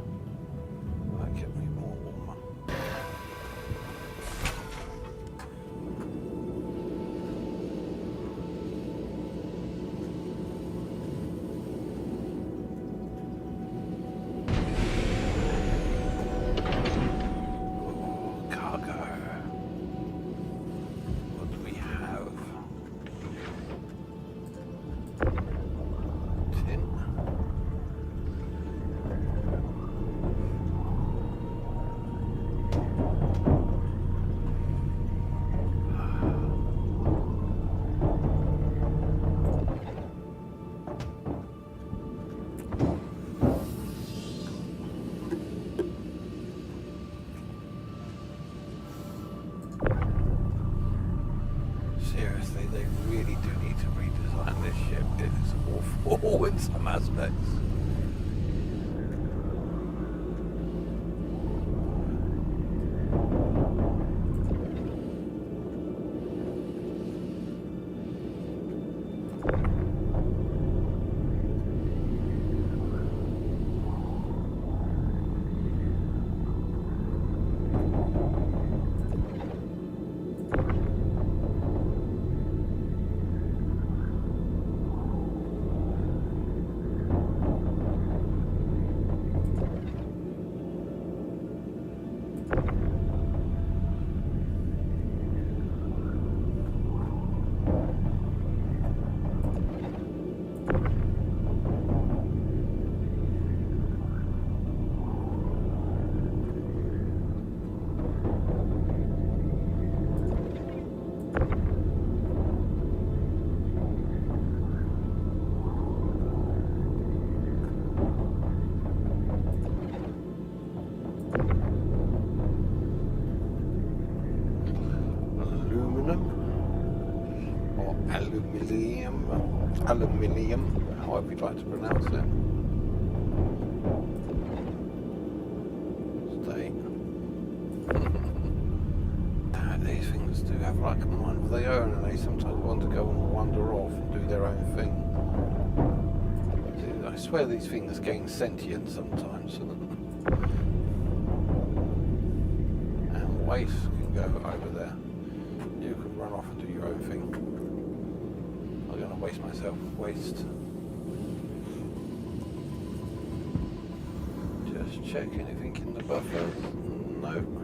That kept me more warmer. Seriously, they really do need to redesign this ship. It's awful in some aspects. Aluminium, however you'd like to pronounce it. Stay. These things do have like a mind of their own, and they sometimes want to go and wander off and do their own thing. I swear these things gain sentience sometimes. And waste can go over there. You can run off and do your own thing. I'm going to waste myself. Waste. Just check anything in the buffers. No.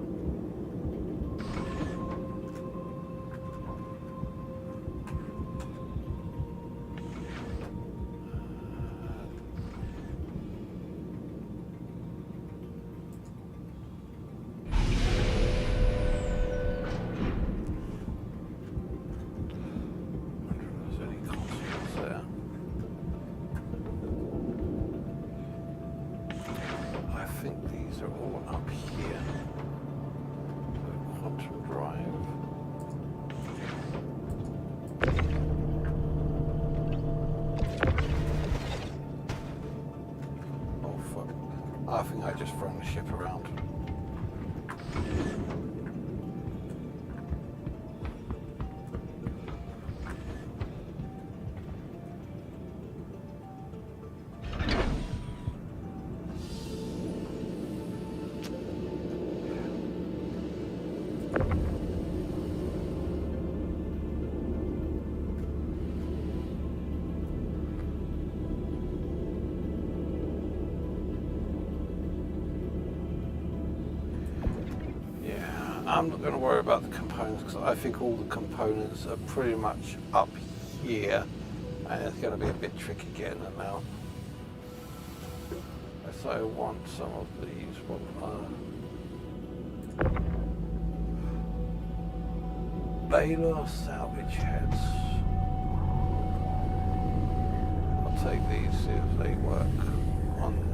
I think I just thrown the ship around. I'm not going to worry about the components because I think all the components are pretty much up here, and it's going to be a bit tricky getting them out. So I want some of these. Baylor salvage heads. I'll take these, see if they work on the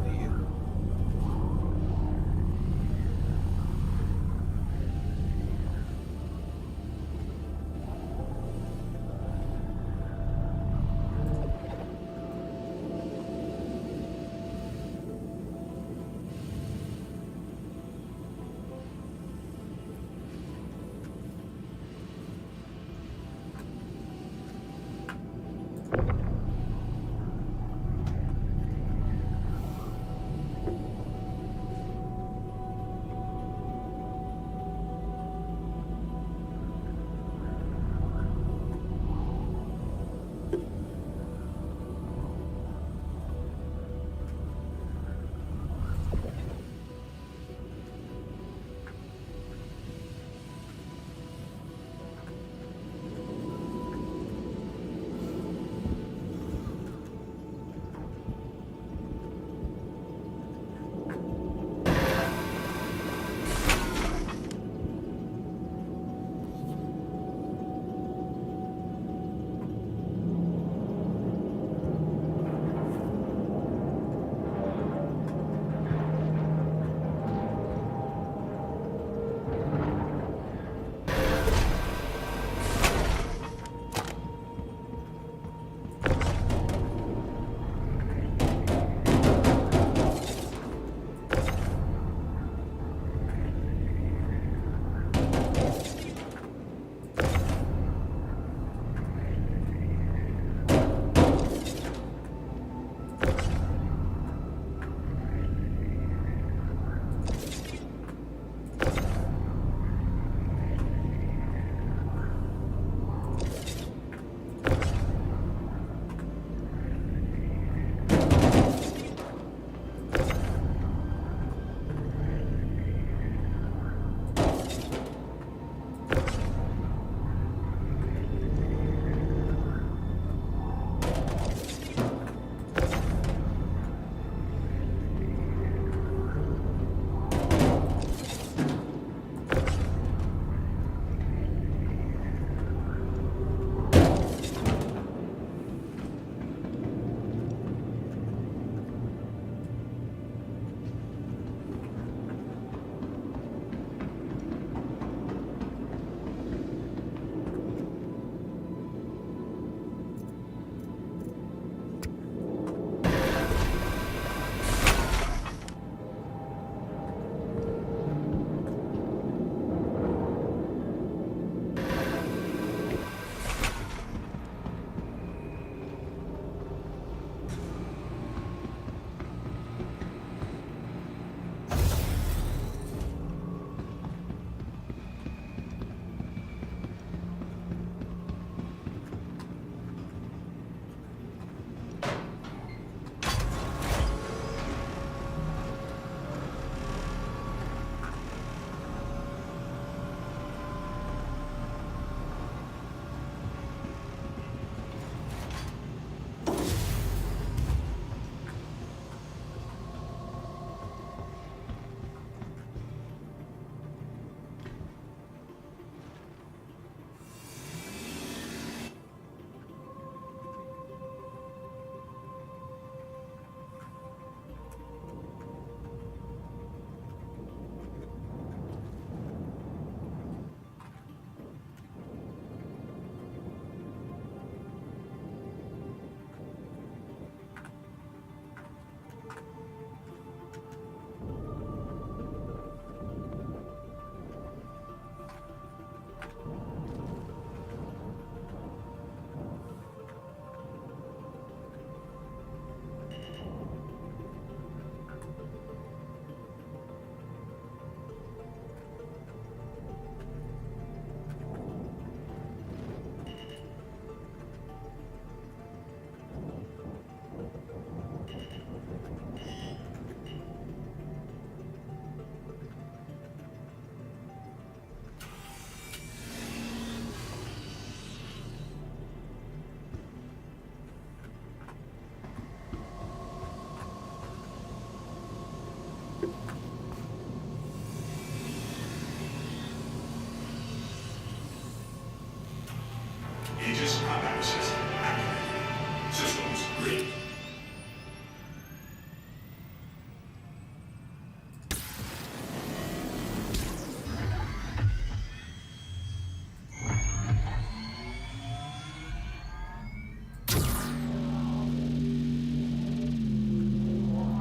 Aegis combat assist activated. Systems green.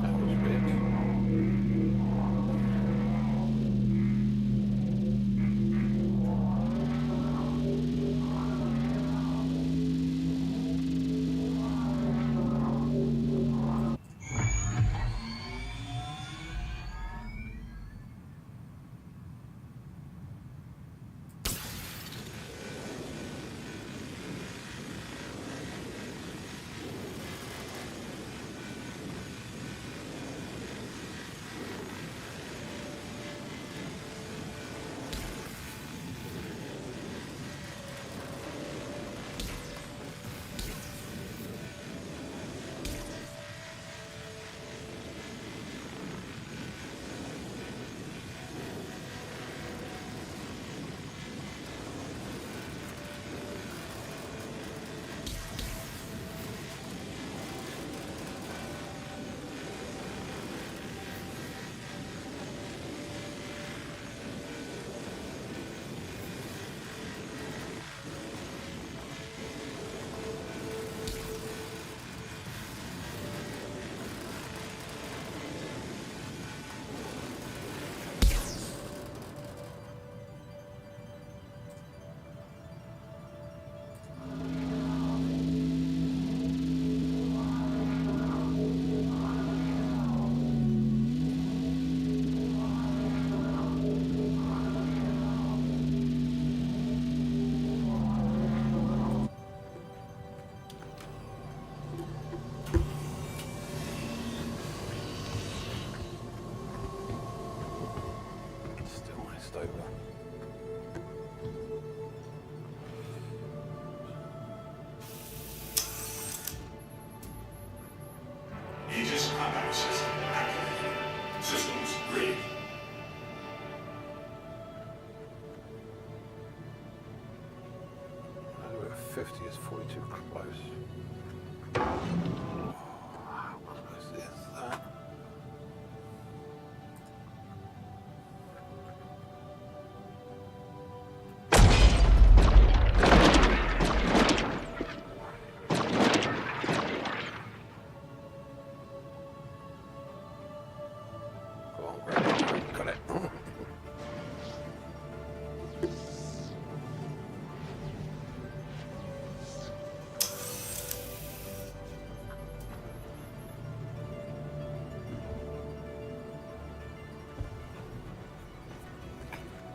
That was weird. Still iced over. Aegis combat assist activated. Systems green. We're at 50 is 42 close. How close is that? Go on, grab it. Got it.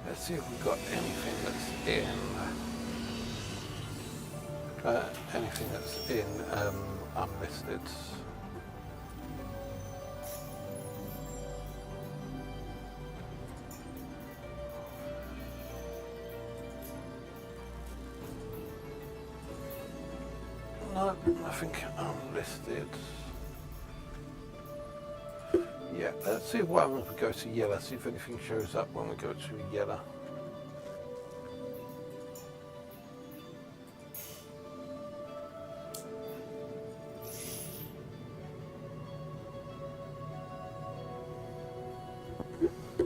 Let's see if we've got anything that's in unlisted. No, nothing unlisted. Yeah, let's see what happens when we go to yellow, see if anything shows up when we go to yellow.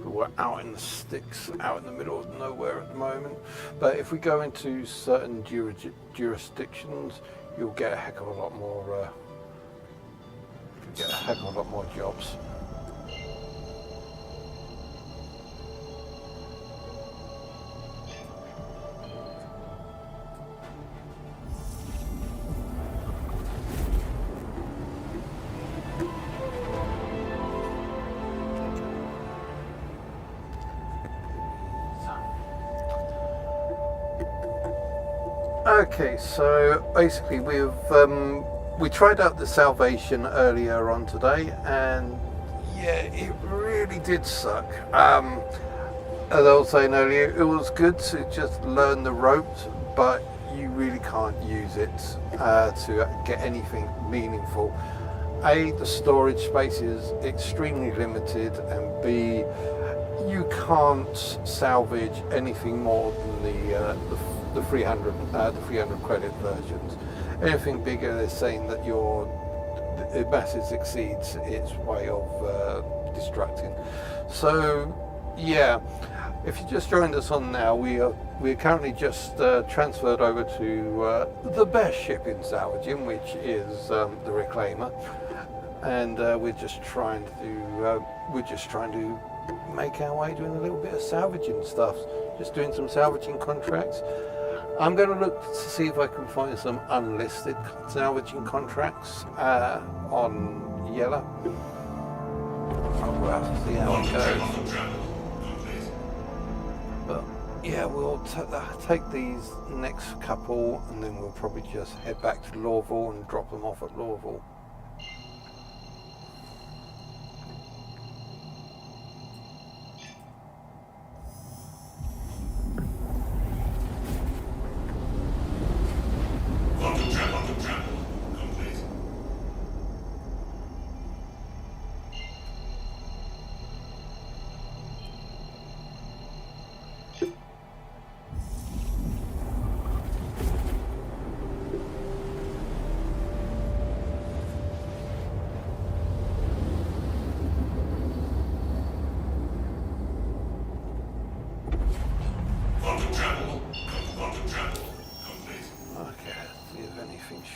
We're out in the sticks, out in the middle of nowhere at the moment. But if we go into certain jurisdictions, you'll get a heck of a lot more. Jobs. Okay, so basically we tried out the salvation earlier on today, and yeah, it really did suck. As I was saying earlier, it was good to just learn the ropes, but you really can't use it to get anything meaningful. A, the storage space is extremely limited, and B, you can't salvage anything more than the 300 credit versions. Anything bigger, they're saying that it massively exceeds its way of destructing. So yeah, if you just joined us on now, we're currently just transferred over to the best ship in salvaging, which is the Reclaimer, and we're just trying to make our way doing a little bit of salvaging stuff, just doing some salvaging contracts. I'm going to look to see if I can find some unlisted salvaging contracts on Yellow. We'll have to see how it goes. But yeah, we'll take these next couple, and then we'll probably just head back to Lawville and drop them off at Lawville.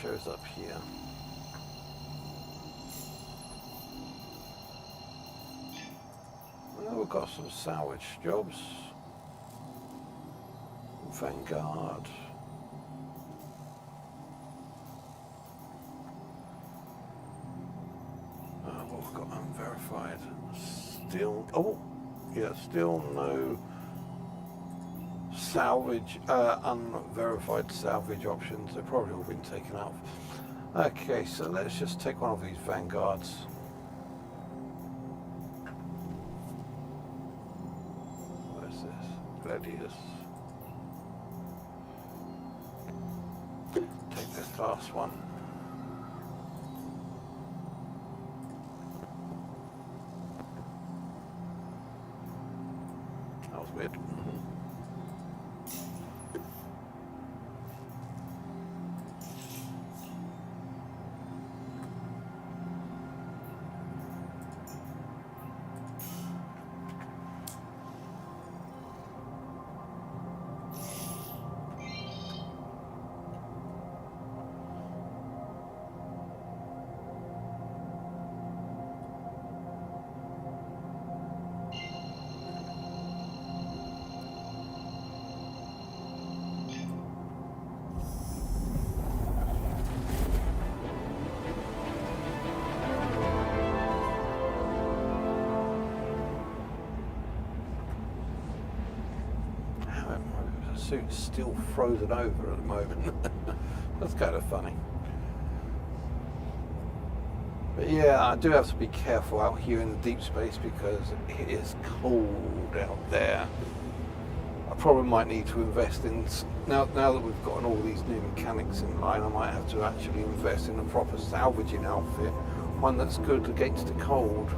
Shows up here. Well, we've got some salvage jobs. Vanguard. What we've got unverified. Still no salvage, unverified salvage options. They've probably all been taken off. Okay, so let's just take one of these Vanguards. Where's this? Gladius. Take this last one. That was weird. Suit's still frozen over at the moment. That's kind of funny. But yeah, I do have to be careful out here in the deep space because it is cold out there. I probably might need to invest in, now that we've gotten all these new mechanics in line, I might have to actually invest in a proper salvaging outfit, one that's good against the cold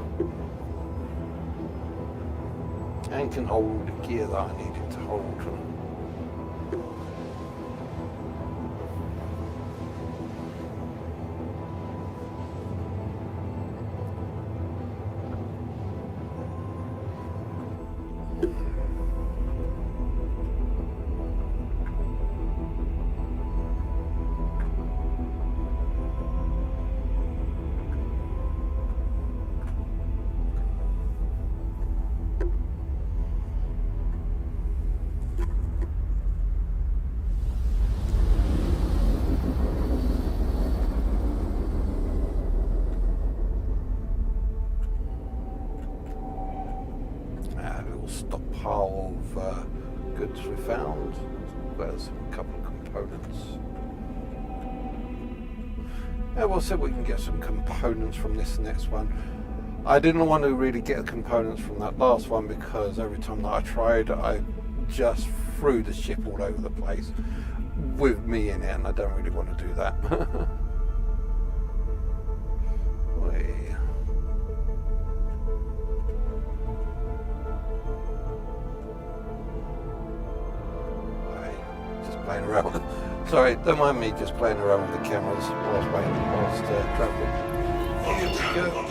and can hold the gear that I need it to hold. Stockpile of goods we found, as well as a couple of components. Yeah, we'll see if we can get some components from this next one. I didn't want to really get components from that last one because every time that I tried, I just threw the ship all over the place with me in it, and I don't really want to do that. Sorry, don't mind me just playing around with the cameras whilst travelling. Here we go.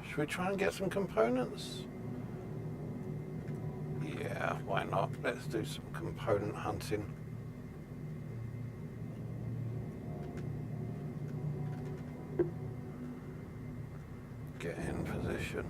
Should we try and get some components? Yeah, why not? Let's do some component hunting. Get in position.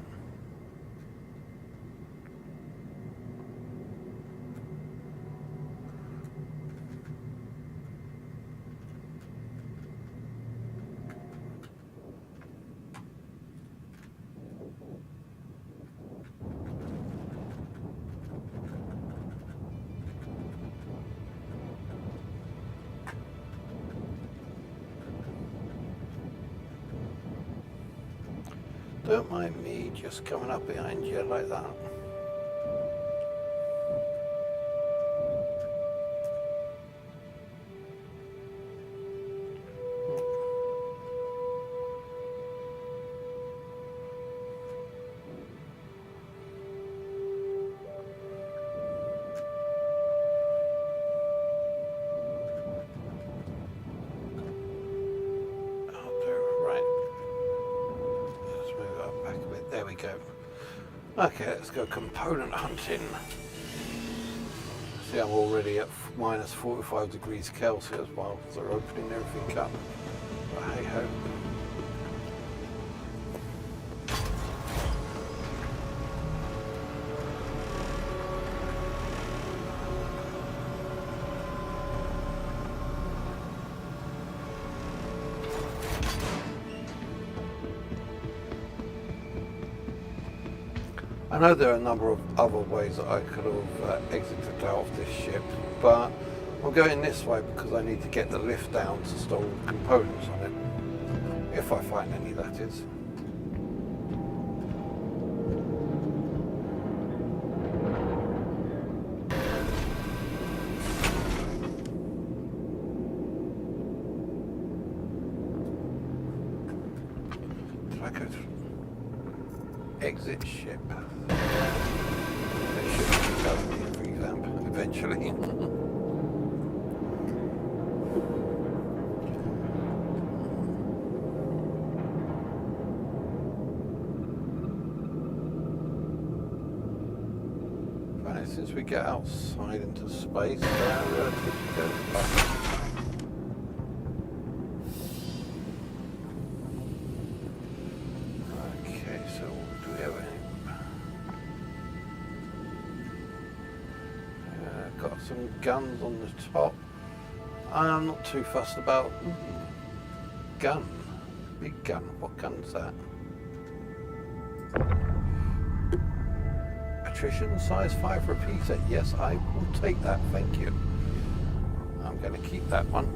Don't mind me just coming up behind you like that. There we go. Okay, let's go component hunting. See, I'm already at minus 45 degrees Celsius while they're opening everything up. But hey ho. I know there are a number of other ways that I could have exited out of this ship, but I'm going this way because I need to get the lift down to store components on it. If I find any, that is. Did I go through? Exit ship. They should tell me a revamp eventually. Right, since we get outside into space, relatively good. Some guns on the top. I'm not too fussed about gun. Big gun. What gun's that? Attrition size 5 repeater. Yes, I will take that. Thank you. I'm going to keep that one.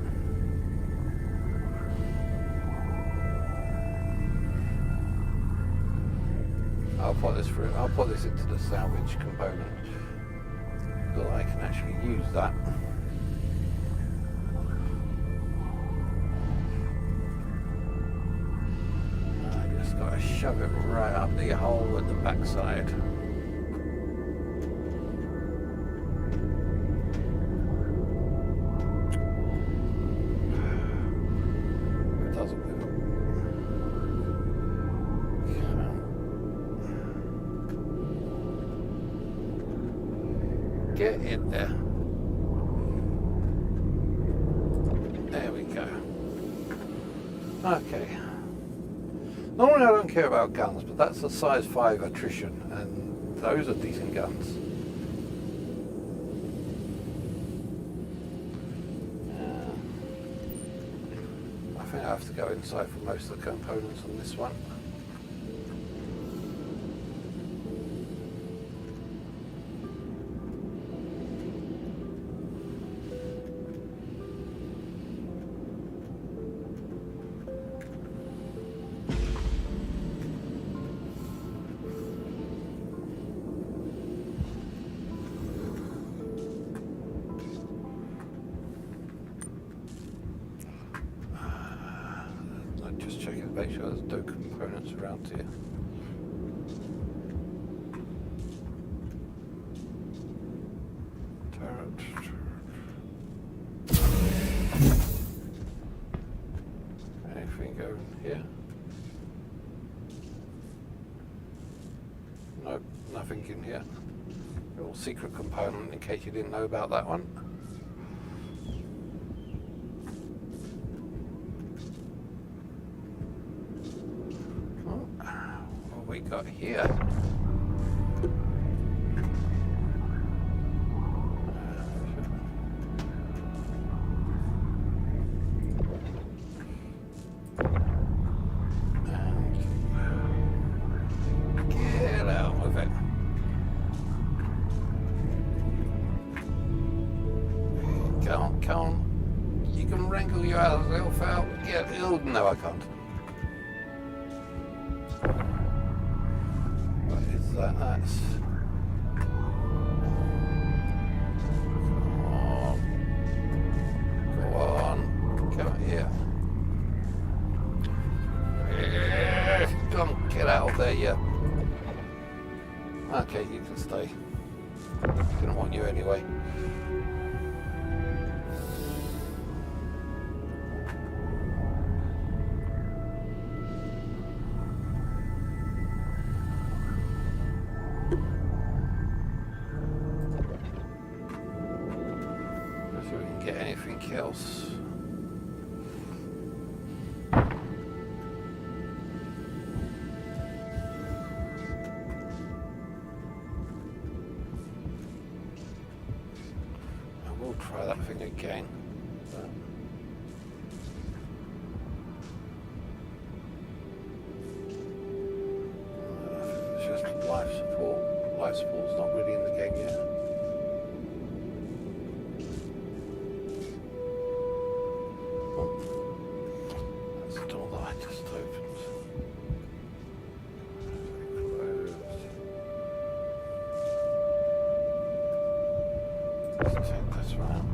I'll put this through. I'll put this into the salvage component. So I can actually use that. I just got to shove it right up the hole at the backside. It doesn't move. Get in there. There we go. Okay. Normally I don't care about guns, but that's a size 5 attrition, and those are decent guns. I think I have to go inside for most of the components on this one. just checking to make sure there's no components around here. Anything going here? Nope, nothing in here. Little secret component in case you didn't know about that one. What we got here? Get out with it. Come on. You can wrangle your other self out. Get ill. No, I can't. What is that? That's. Go on. Come here. Come on, get out of there, yeah. Okay, you can stay. Didn't want you anyway. Let's see if we can get anything else. We'll try that thing again. It's just life support. Life support's not really in the game yet. That's the door that I just opened. Closed. Let's take this one out.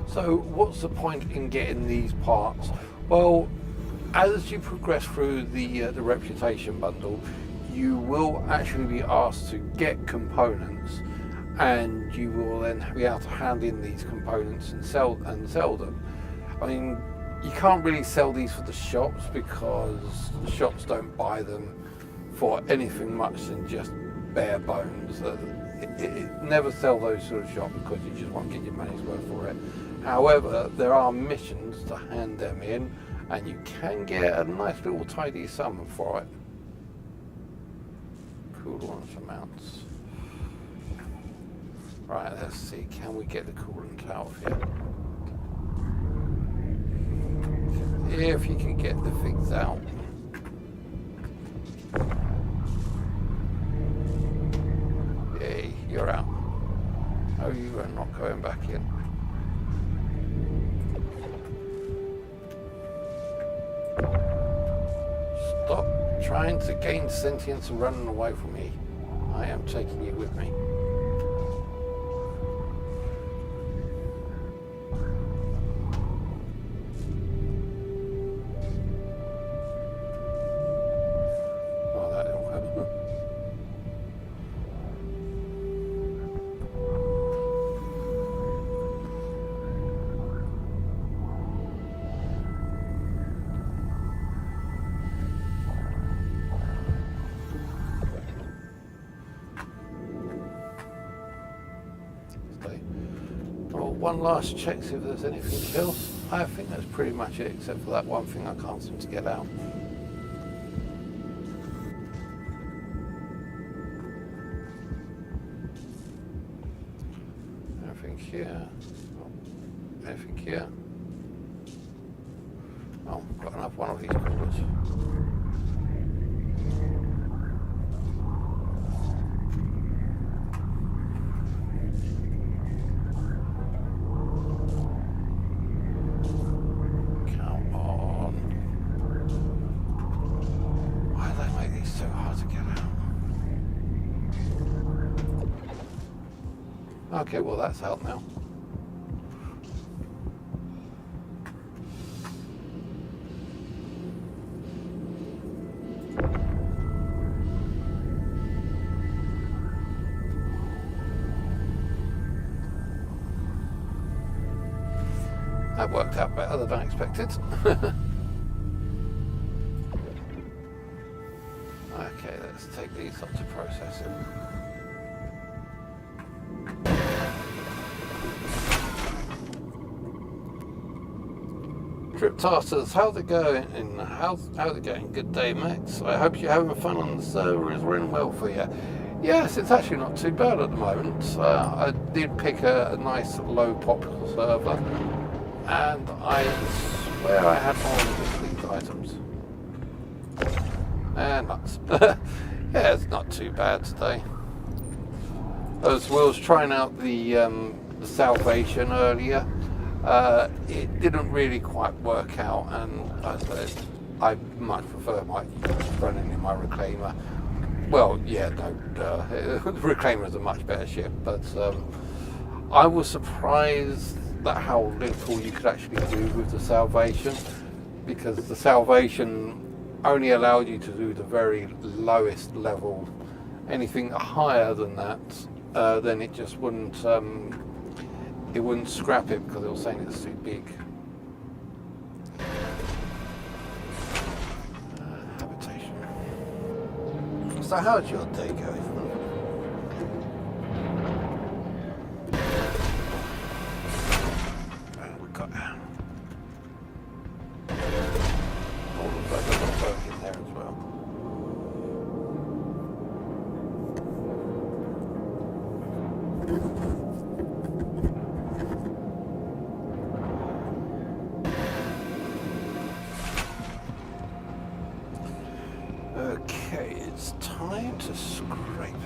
So what's the point in getting these parts? Well, as you progress through the reputation bundle, you will actually be asked to get components, and you will then be able to hand in these components and sell them. I mean, you can't really sell these for the shops because the shops don't buy them for anything much than just bare bones. It never sell those sort of shops because you just won't get your money's worth for it. However, there are missions to hand them in, and you can get a nice little tidy sum for it. Coolant amounts. Right, let's see, can we get the coolant out of here? If you can get the things out. Yay, you're out. Oh, you are not going back in. Stop trying to gain sentience and running away from me. I am taking you with me. Oh, that didn't work. One last check, see if there's anything else. I think that's pretty much it, except for that one thing I can't seem to get out. Anything here? Oh, anything here? Oh, got enough one of these coolers. Okay, well that's out now. That worked out better than I expected. Okay, let's take these up to processing. Triptasters, how's it going? How's it going? Good day, Max. I hope you're having fun on the server. Is running well for you. Yes, it's actually not too bad at the moment. I did pick a nice low pop server, and I swear I had more than just these items. And nuts. Yeah, it's not too bad today. As well as trying out the Salvation earlier. It didn't really quite work out, and I much prefer running in my Reclaimer. Well, yeah, no, the Reclaimer is a much better ship, but I was surprised at how little you could actually do with the Salvation, because the Salvation only allowed you to do the very lowest level. Anything higher than that, then it just wouldn't. It wouldn't scrap it because it was saying it's too big. Habitation. So how's your day going? We've got all of those little folk in there as well. Okay, it's time to scrape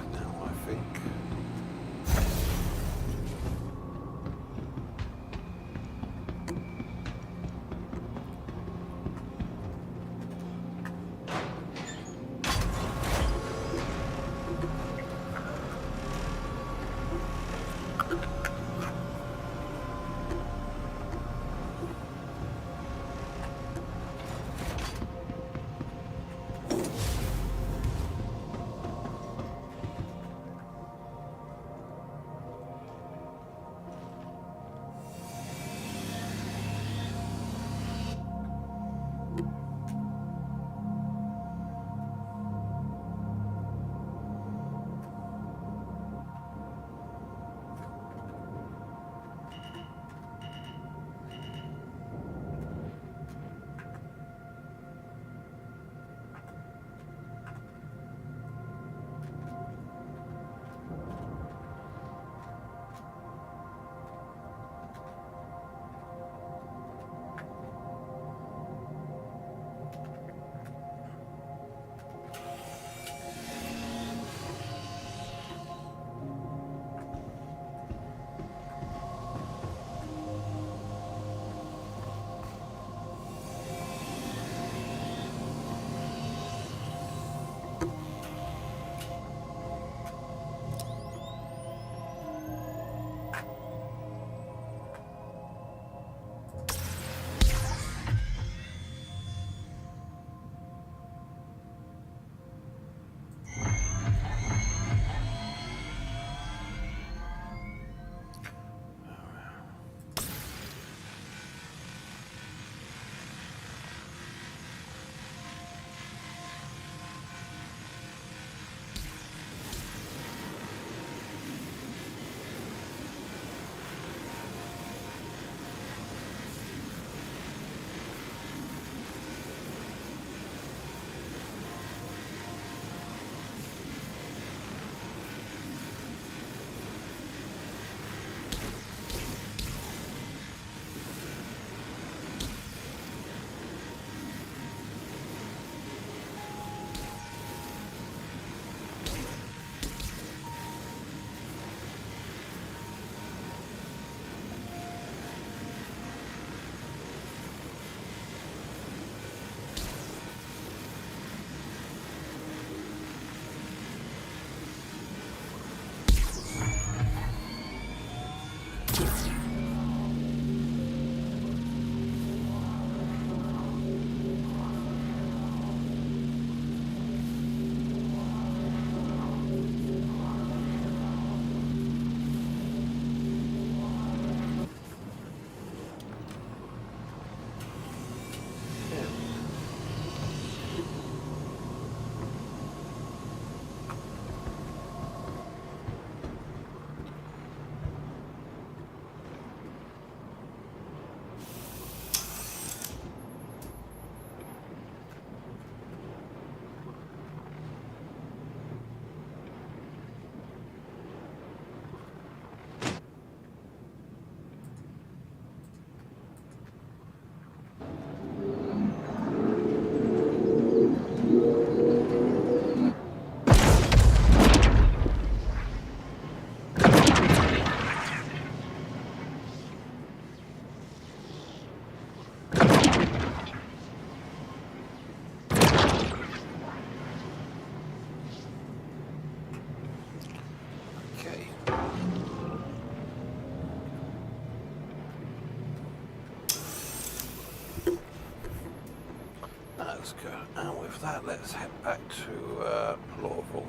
And with that, let's head back to Lawful.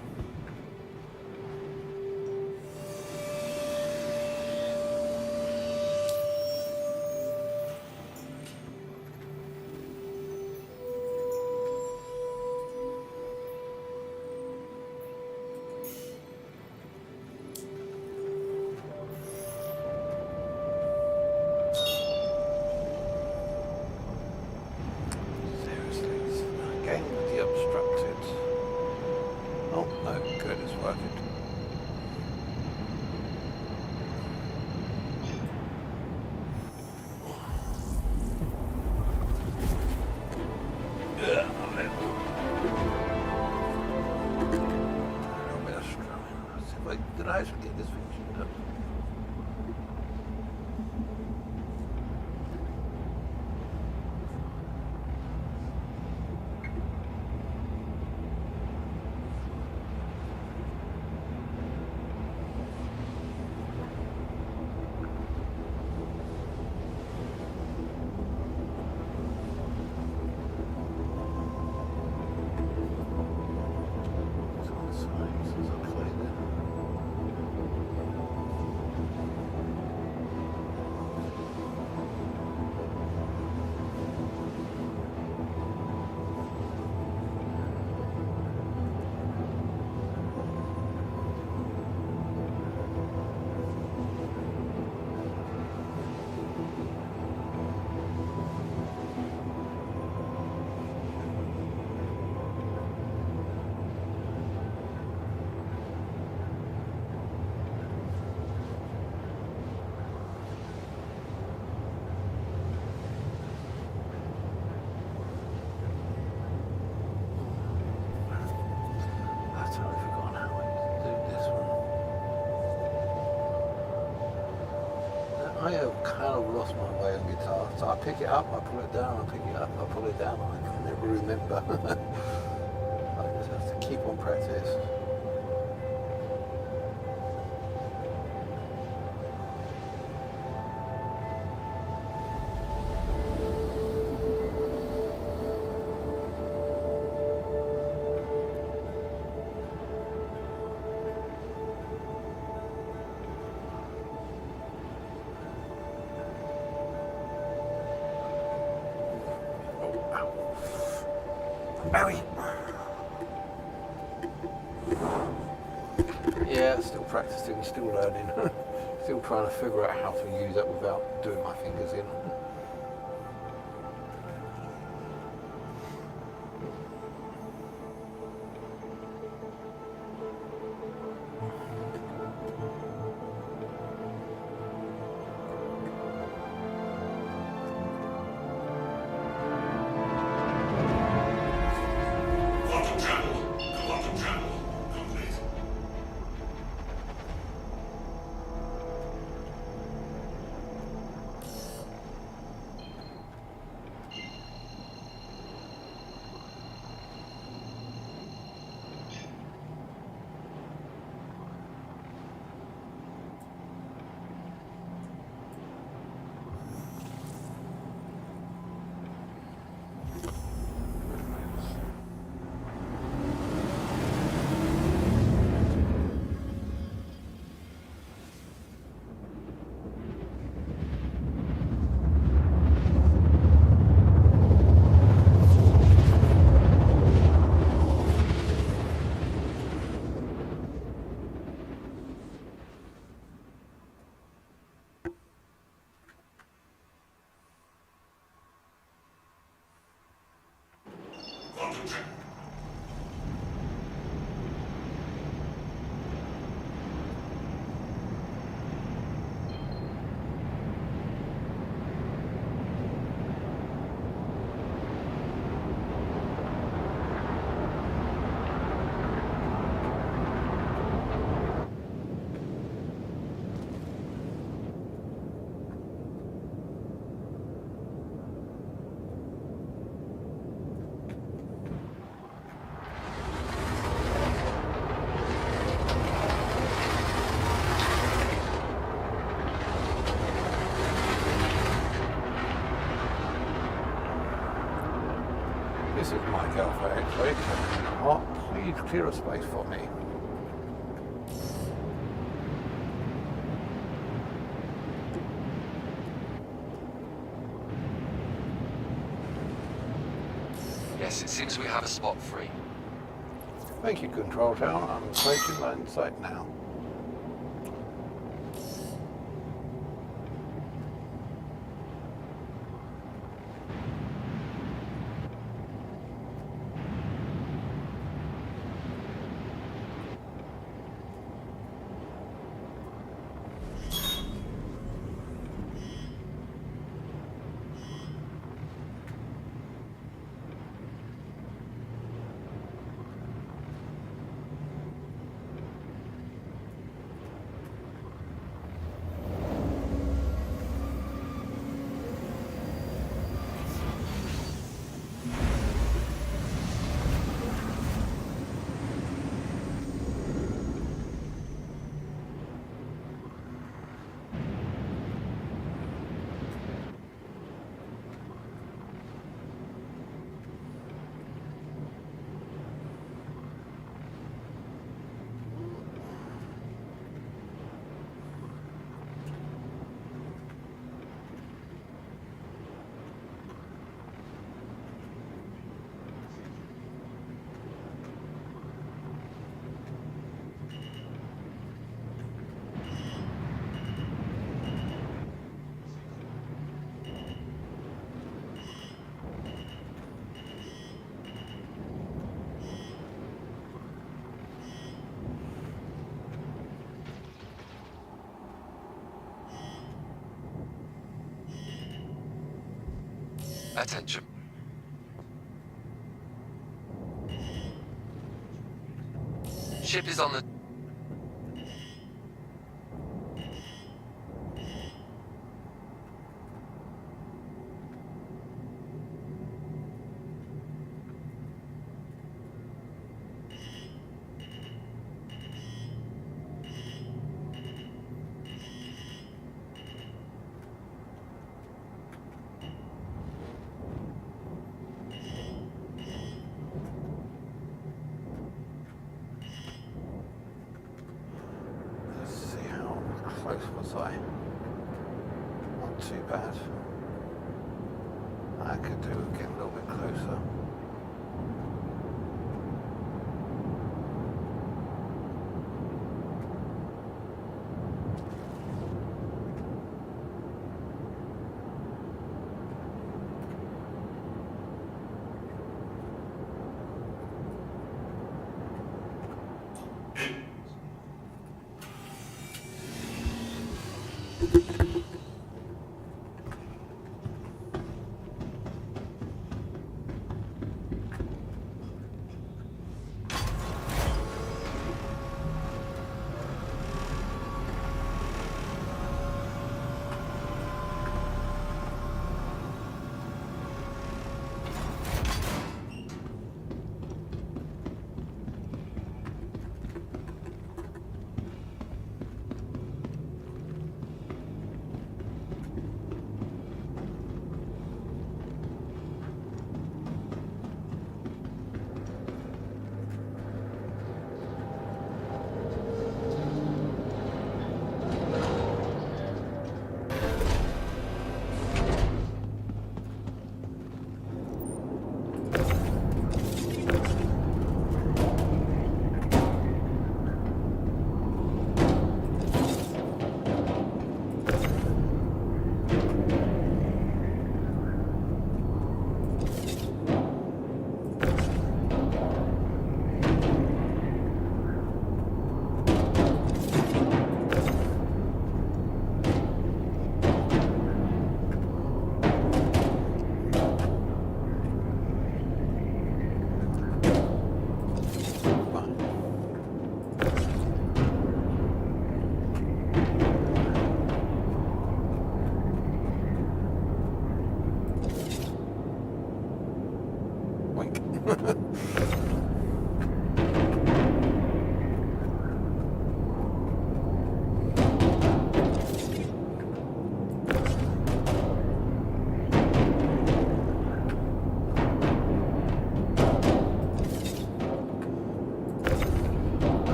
Did I actually get this thing done? I have kind of lost my way on guitar. So I pick it up, I pull it down, I pick it up, I pull it down. I can never remember. I just have to keep on practice. Owie. Yeah, still practicing, still learning, still trying to figure out how to use it without doing my fingers in. this is my girlfriend actually. Oh, please clear a space for me. Yes, it seems we have a spot free. Thank you, Control Tower. I'm approaching line sight now. Attention. Ship is on the... Let's see how close was I. Not too bad. I could do get a little bit closer.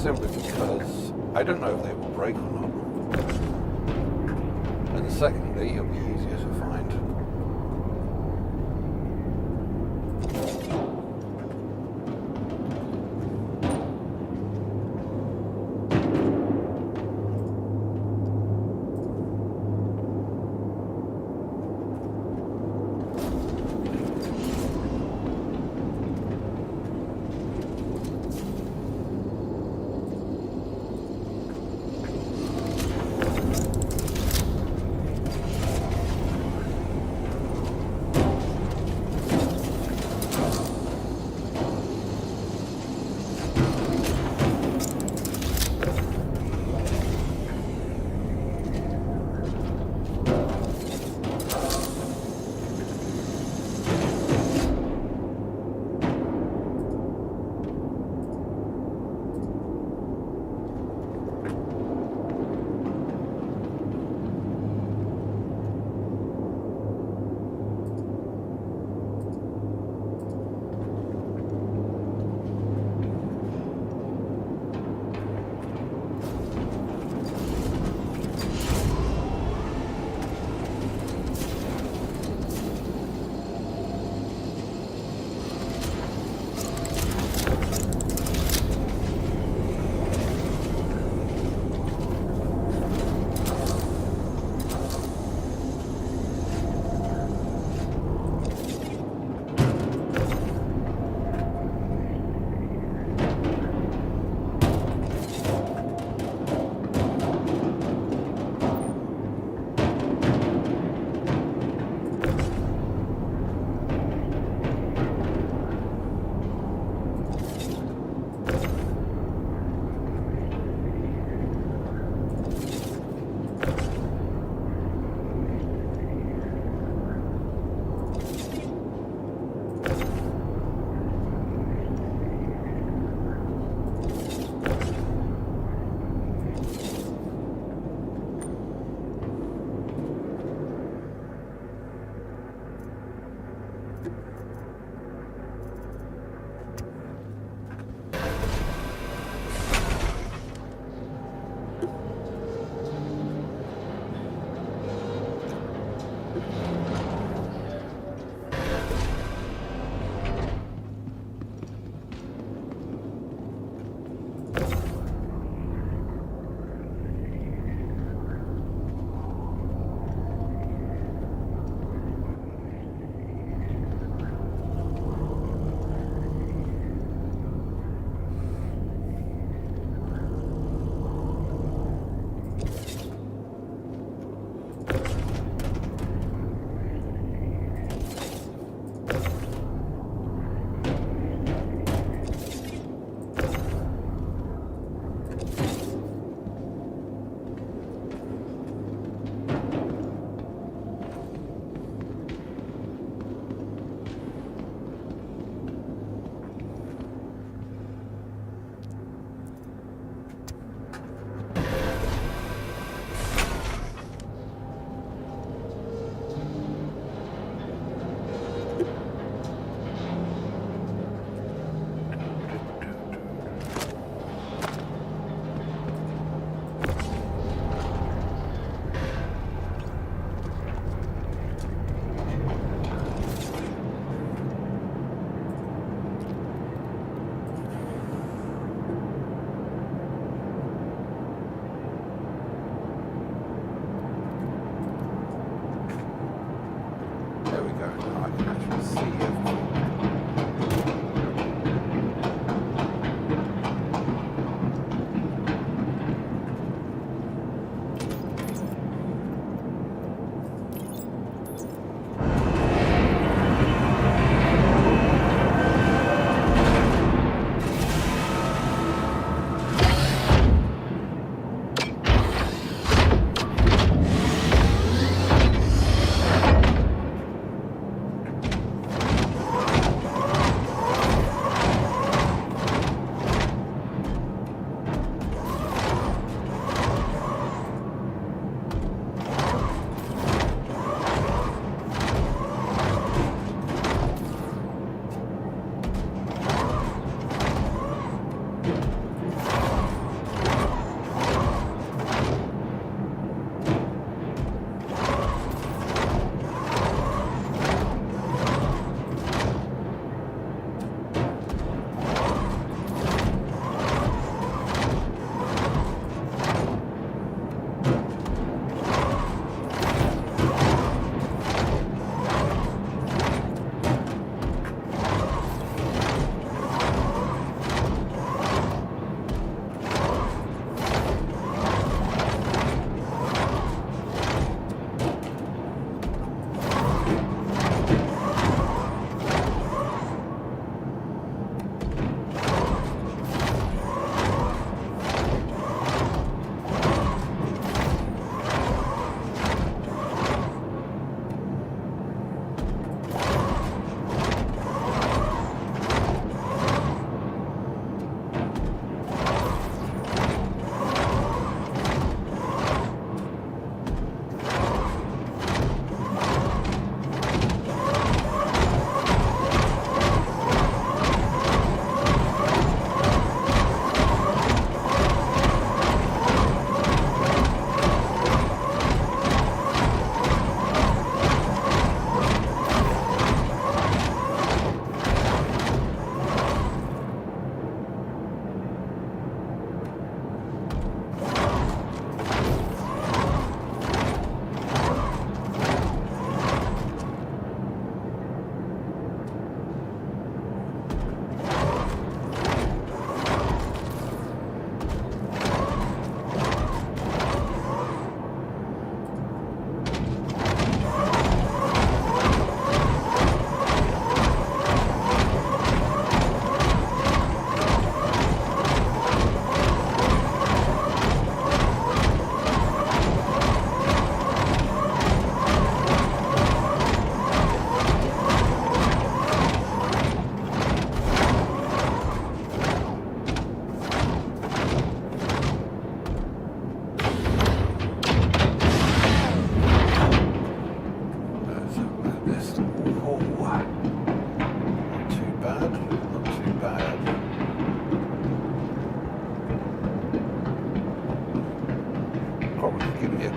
simply because I don't know if they will break or not. And secondly, it'll be easier to find.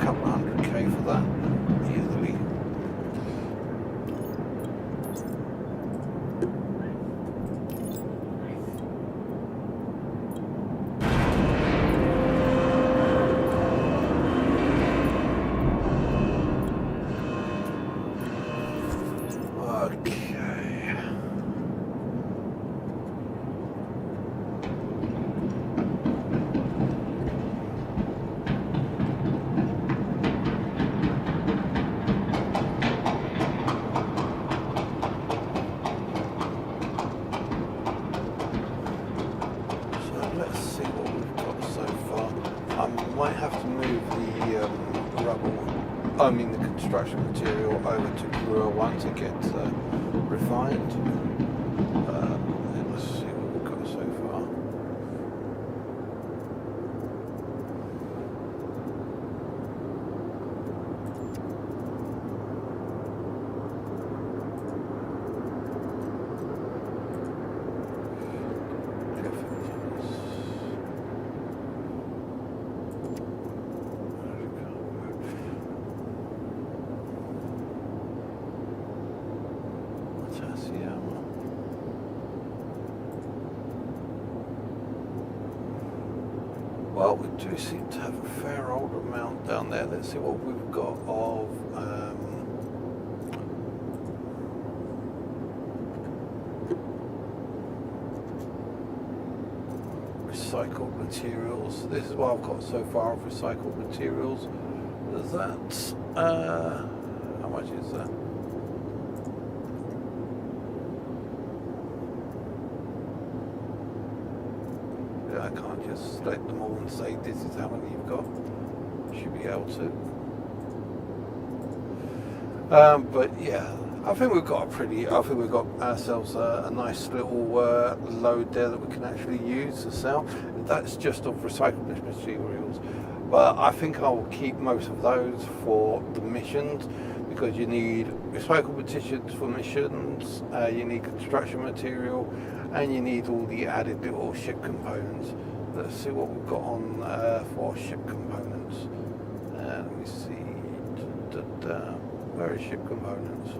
couple of 100k for that easily. The construction material over to Brewer 1 to get refined. Let's see what we've got so far. Well, we do seem to have a fair old amount down there. Let's see what we've got of recycled materials. This is what I've got so far of recycled materials. There's that. How much is that? I can't just select them all and say this is how many you've got. Should be able to. But yeah, I think we've got ourselves a nice little load there that we can actually use to sell. That's just of recycled materials. But I think I will keep most of those for the missions, because you need recycled materials for missions, you need construction material, and you need all the added little ship components. Let's see what we've got on for ship components. Let me see. Where is ship components?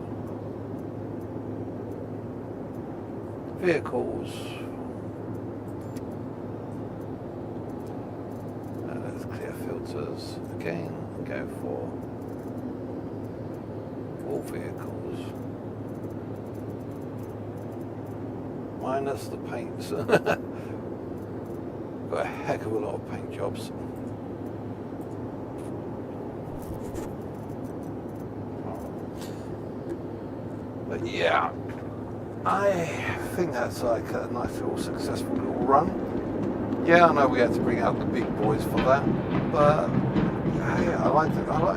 Vehicles. Let's clear filters again and go for all vehicles. Minus the paints. Got a heck of a lot of paint jobs. But yeah, I think that's like a nice little successful little run. Yeah, I know we had to bring out the big boys for that, but yeah, I like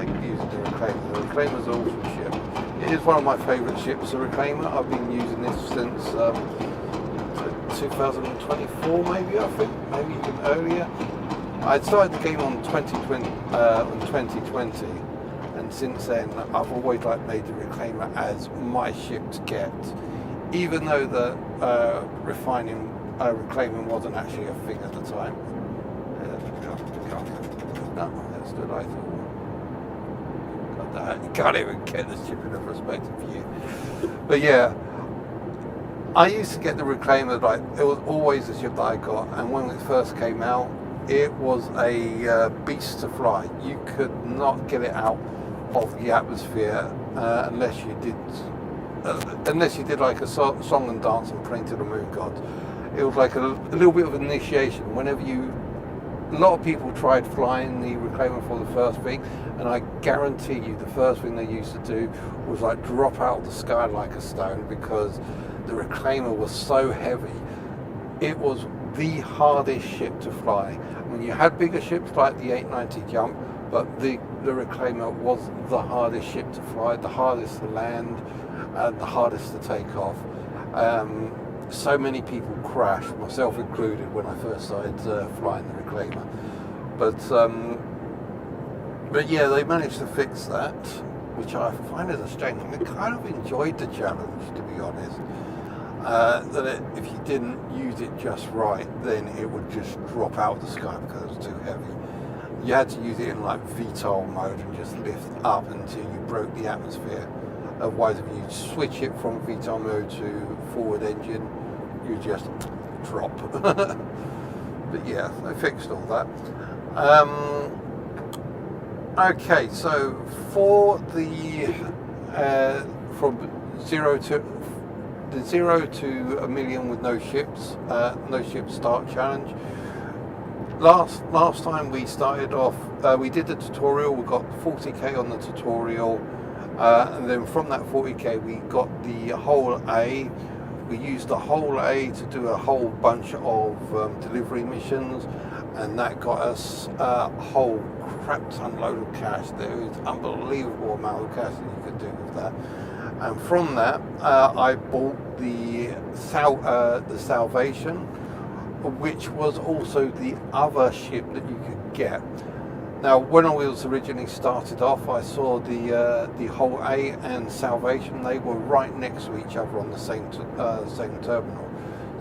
using the Reclaimer. The Reclaimer's an awesome ship. It is one of my favourite ships, the Reclaimer. I've been using this since 2024 maybe, I think, maybe even earlier. I started the game on 2020, and since then I've always made the Reclaimer as my ship to get, even though the reclaiming wasn't actually a thing at the time. No, that's good, I thought. You can't even get the ship in a perspective view. But yeah, I used to get the Reclaimer, it was always the ship that I got, and when it first came out, it was a beast to fly. You could not get it out of the atmosphere unless you did like a song and dance and pray to the moon god. It was like a little bit of an initiation. A lot of people tried flying the Reclaimer for the first thing, and I guarantee you the first thing they used to do was drop out of the sky like a stone, because the Reclaimer was so heavy. It was the hardest ship to fly. I mean, you had bigger ships like the 890 Jump, but the Reclaimer was the hardest ship to fly, the hardest to land, and the hardest to take off. So many people crashed, myself included, when I first started flying the Reclaimer. But yeah, they managed to fix that, which I find is a shame. I kind of enjoyed the challenge, to be honest. If you didn't use it just right, then it would just drop out of the sky because it was too heavy. you had to use it in like VTOL mode and just lift up until you broke the atmosphere. Otherwise, if you switch it from VTOL mode to forward engine, you just drop. But yeah, they fixed all that. Okay, so for the from 0 to 1 million with no ships start challenge. Last time we started off, we did the tutorial. We got 40k on the tutorial, and then from that 40k we got the whole A. We used the whole A to do a whole bunch of delivery missions, and that got us a whole crap ton load of cash. There was unbelievable amount of cash that you could do with that. And from that, I bought the Salvation, which was also the other ship that you could get. Now, when I was originally started off, I saw the whole A and Salvation. They were right next to each other on the same terminal.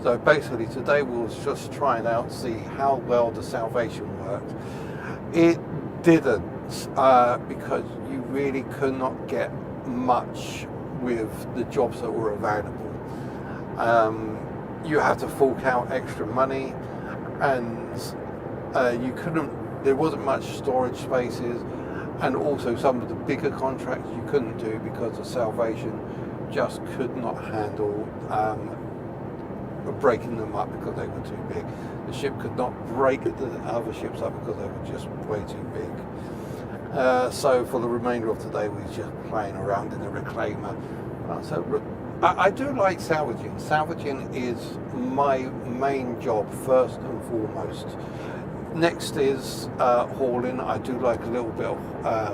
So basically, today we was just trying out see how well the Salvation worked. It didn't, because you really could not get much with the jobs that were available. You had to fork out extra money, and you couldn't. There wasn't much storage spaces, and also some of the bigger contracts you couldn't do because the Salvation just could not handle breaking them up because they were too big. The ship could not break the other ships up because they were just way too big. So for the remainder of today, we were just playing around in the Reclaimer. So I do like salvaging. Salvaging is my main job first and foremost. Next is hauling. I do like a little bit of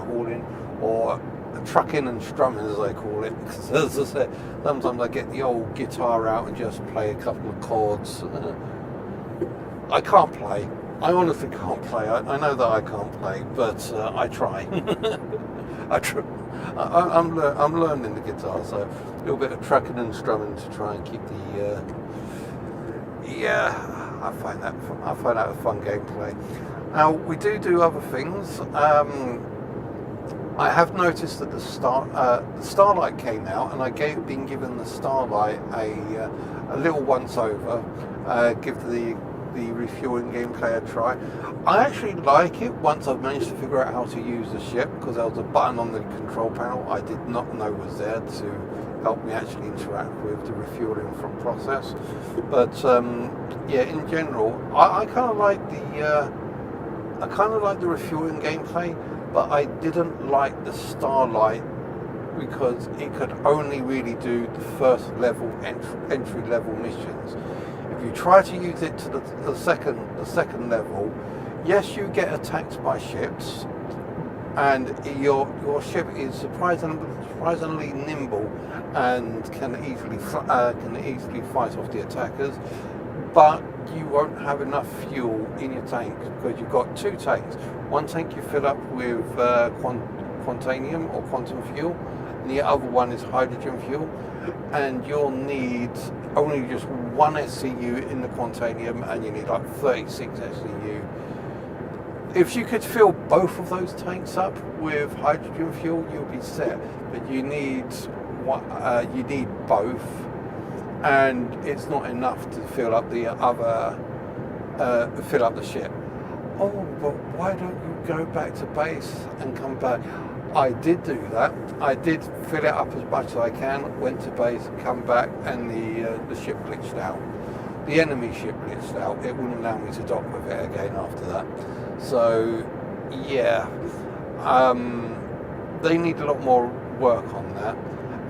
hauling, or trucking and strumming as I call it. As I said, sometimes I get the old guitar out and just play a couple of chords. I can't play. I honestly can't play. I know that I can't play, but I try. I'm learning the guitar, so a little bit of trucking and strumming to try and keep the I find that a fun gameplay. Now we do other things. I have noticed that the Starlight came out, and been given the Starlight a little once over. Give the refueling gameplay a try. I actually like it once I've managed to figure out how to use the ship, because there was a button on the control panel I did not know was there to help me actually interact with the refueling from process. But yeah, in general, I kind of like the refueling gameplay, but I didn't like the Starlight because it could only really do the first level entry level missions. If you try to use it to the second level, yes, you get attacked by ships, and your ship is surprisingly nimble and can easily fight off the attackers, but you won't have enough fuel in your tank because you've got two tanks. One tank you fill up with quantanium or quantum fuel, and the other one is hydrogen fuel, and you'll need only just one SCU in the quantanium, and you need like 36 SCU. If you could fill both of those tanks up with hydrogen fuel, you'll be set. But you need both, and it's not enough to fill up the ship. Oh, but why don't you go back to base and come back? I did do that. I did fill it up as much as I can, went to base, come back, and the ship glitched out. The enemy ship glitched out. It wouldn't allow me to dock with it again after that. So, yeah, they need a lot more work on that.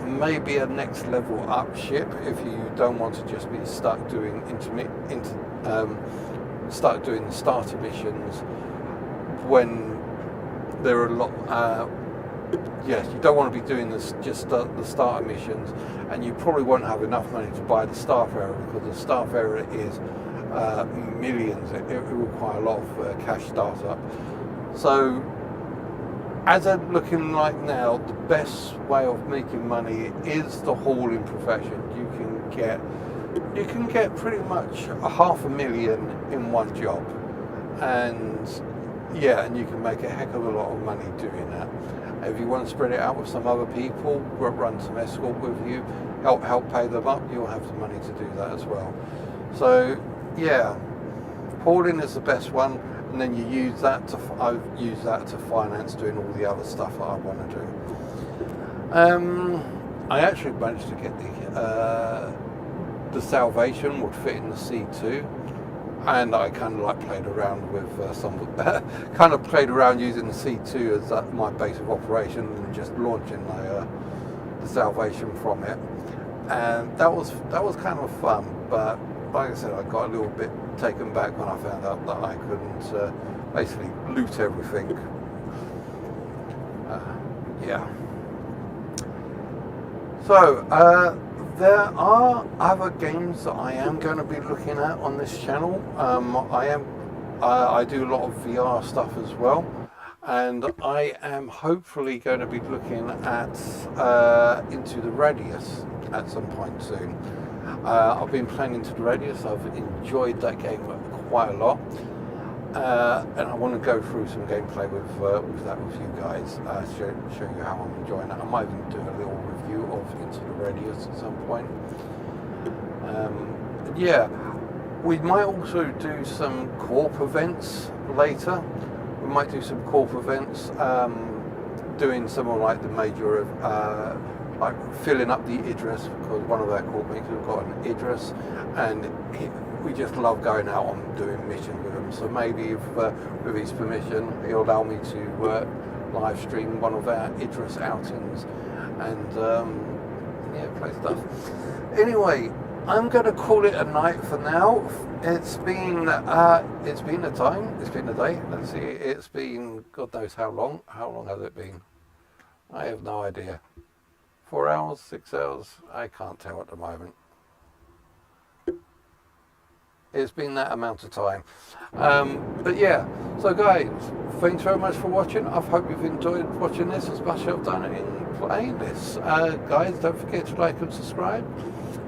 Maybe a next level up ship if you don't want to just be stuck doing start doing the starter missions when there are a lot. Yes, you don't want to be doing this just the starter missions, and you probably won't have enough money to buy the Starfarer, because the Starfarer is millions. It will require a lot of cash startup. So, as I'm looking like now, the best way of making money is the hauling profession. You can get pretty much $500,000 in one job, and yeah, and you can make a heck of a lot of money doing that. If you want to spread it out with some other people, run some escort with you, help pay them up, you'll have the money to do that as well. So yeah, hauling is the best one, and then you use that to finance doing all the other stuff that I want to do. I actually managed to get the Salvation would fit in the C2, and I kind of like played around with played around using the C2 as my base of operation and just launching the Salvation from it, and that was kind of fun. But like I said, I got a little bit taken back when I found out that I couldn't basically loot everything. Yeah. So there are other games that I am going to be looking at on this channel. I do a lot of VR stuff as well, and I am hopefully going to be looking at Into the Radius at some point soon. I've been playing Into the Radius. I've enjoyed that game quite a lot, and I want to go through some gameplay with that with you guys, show you how I'm enjoying it. I might even do a little review of Into the Radius at some point. Yeah, we might also do some co-op events later. We might do some co-op events, doing some of like the major like filling up the Idris, because one of our co-op mates has got an Idris, and we just love going out and doing missions with him. So maybe if, with his permission, he'll allow me to live stream one of our Idris outings and yeah, play stuff. Anyway, I'm going to call it a night for now. It's been a day. Let's see, it's been God knows how long. How long has it been? I have no idea. 4 hours, 6 hours? I can't tell at the moment. It's been that amount of time. But yeah, so guys, thanks very much for watching. I hope you've enjoyed watching this as much as I've done in playing this. Guys, don't forget to like and subscribe,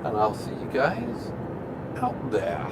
and I'll see you guys out there.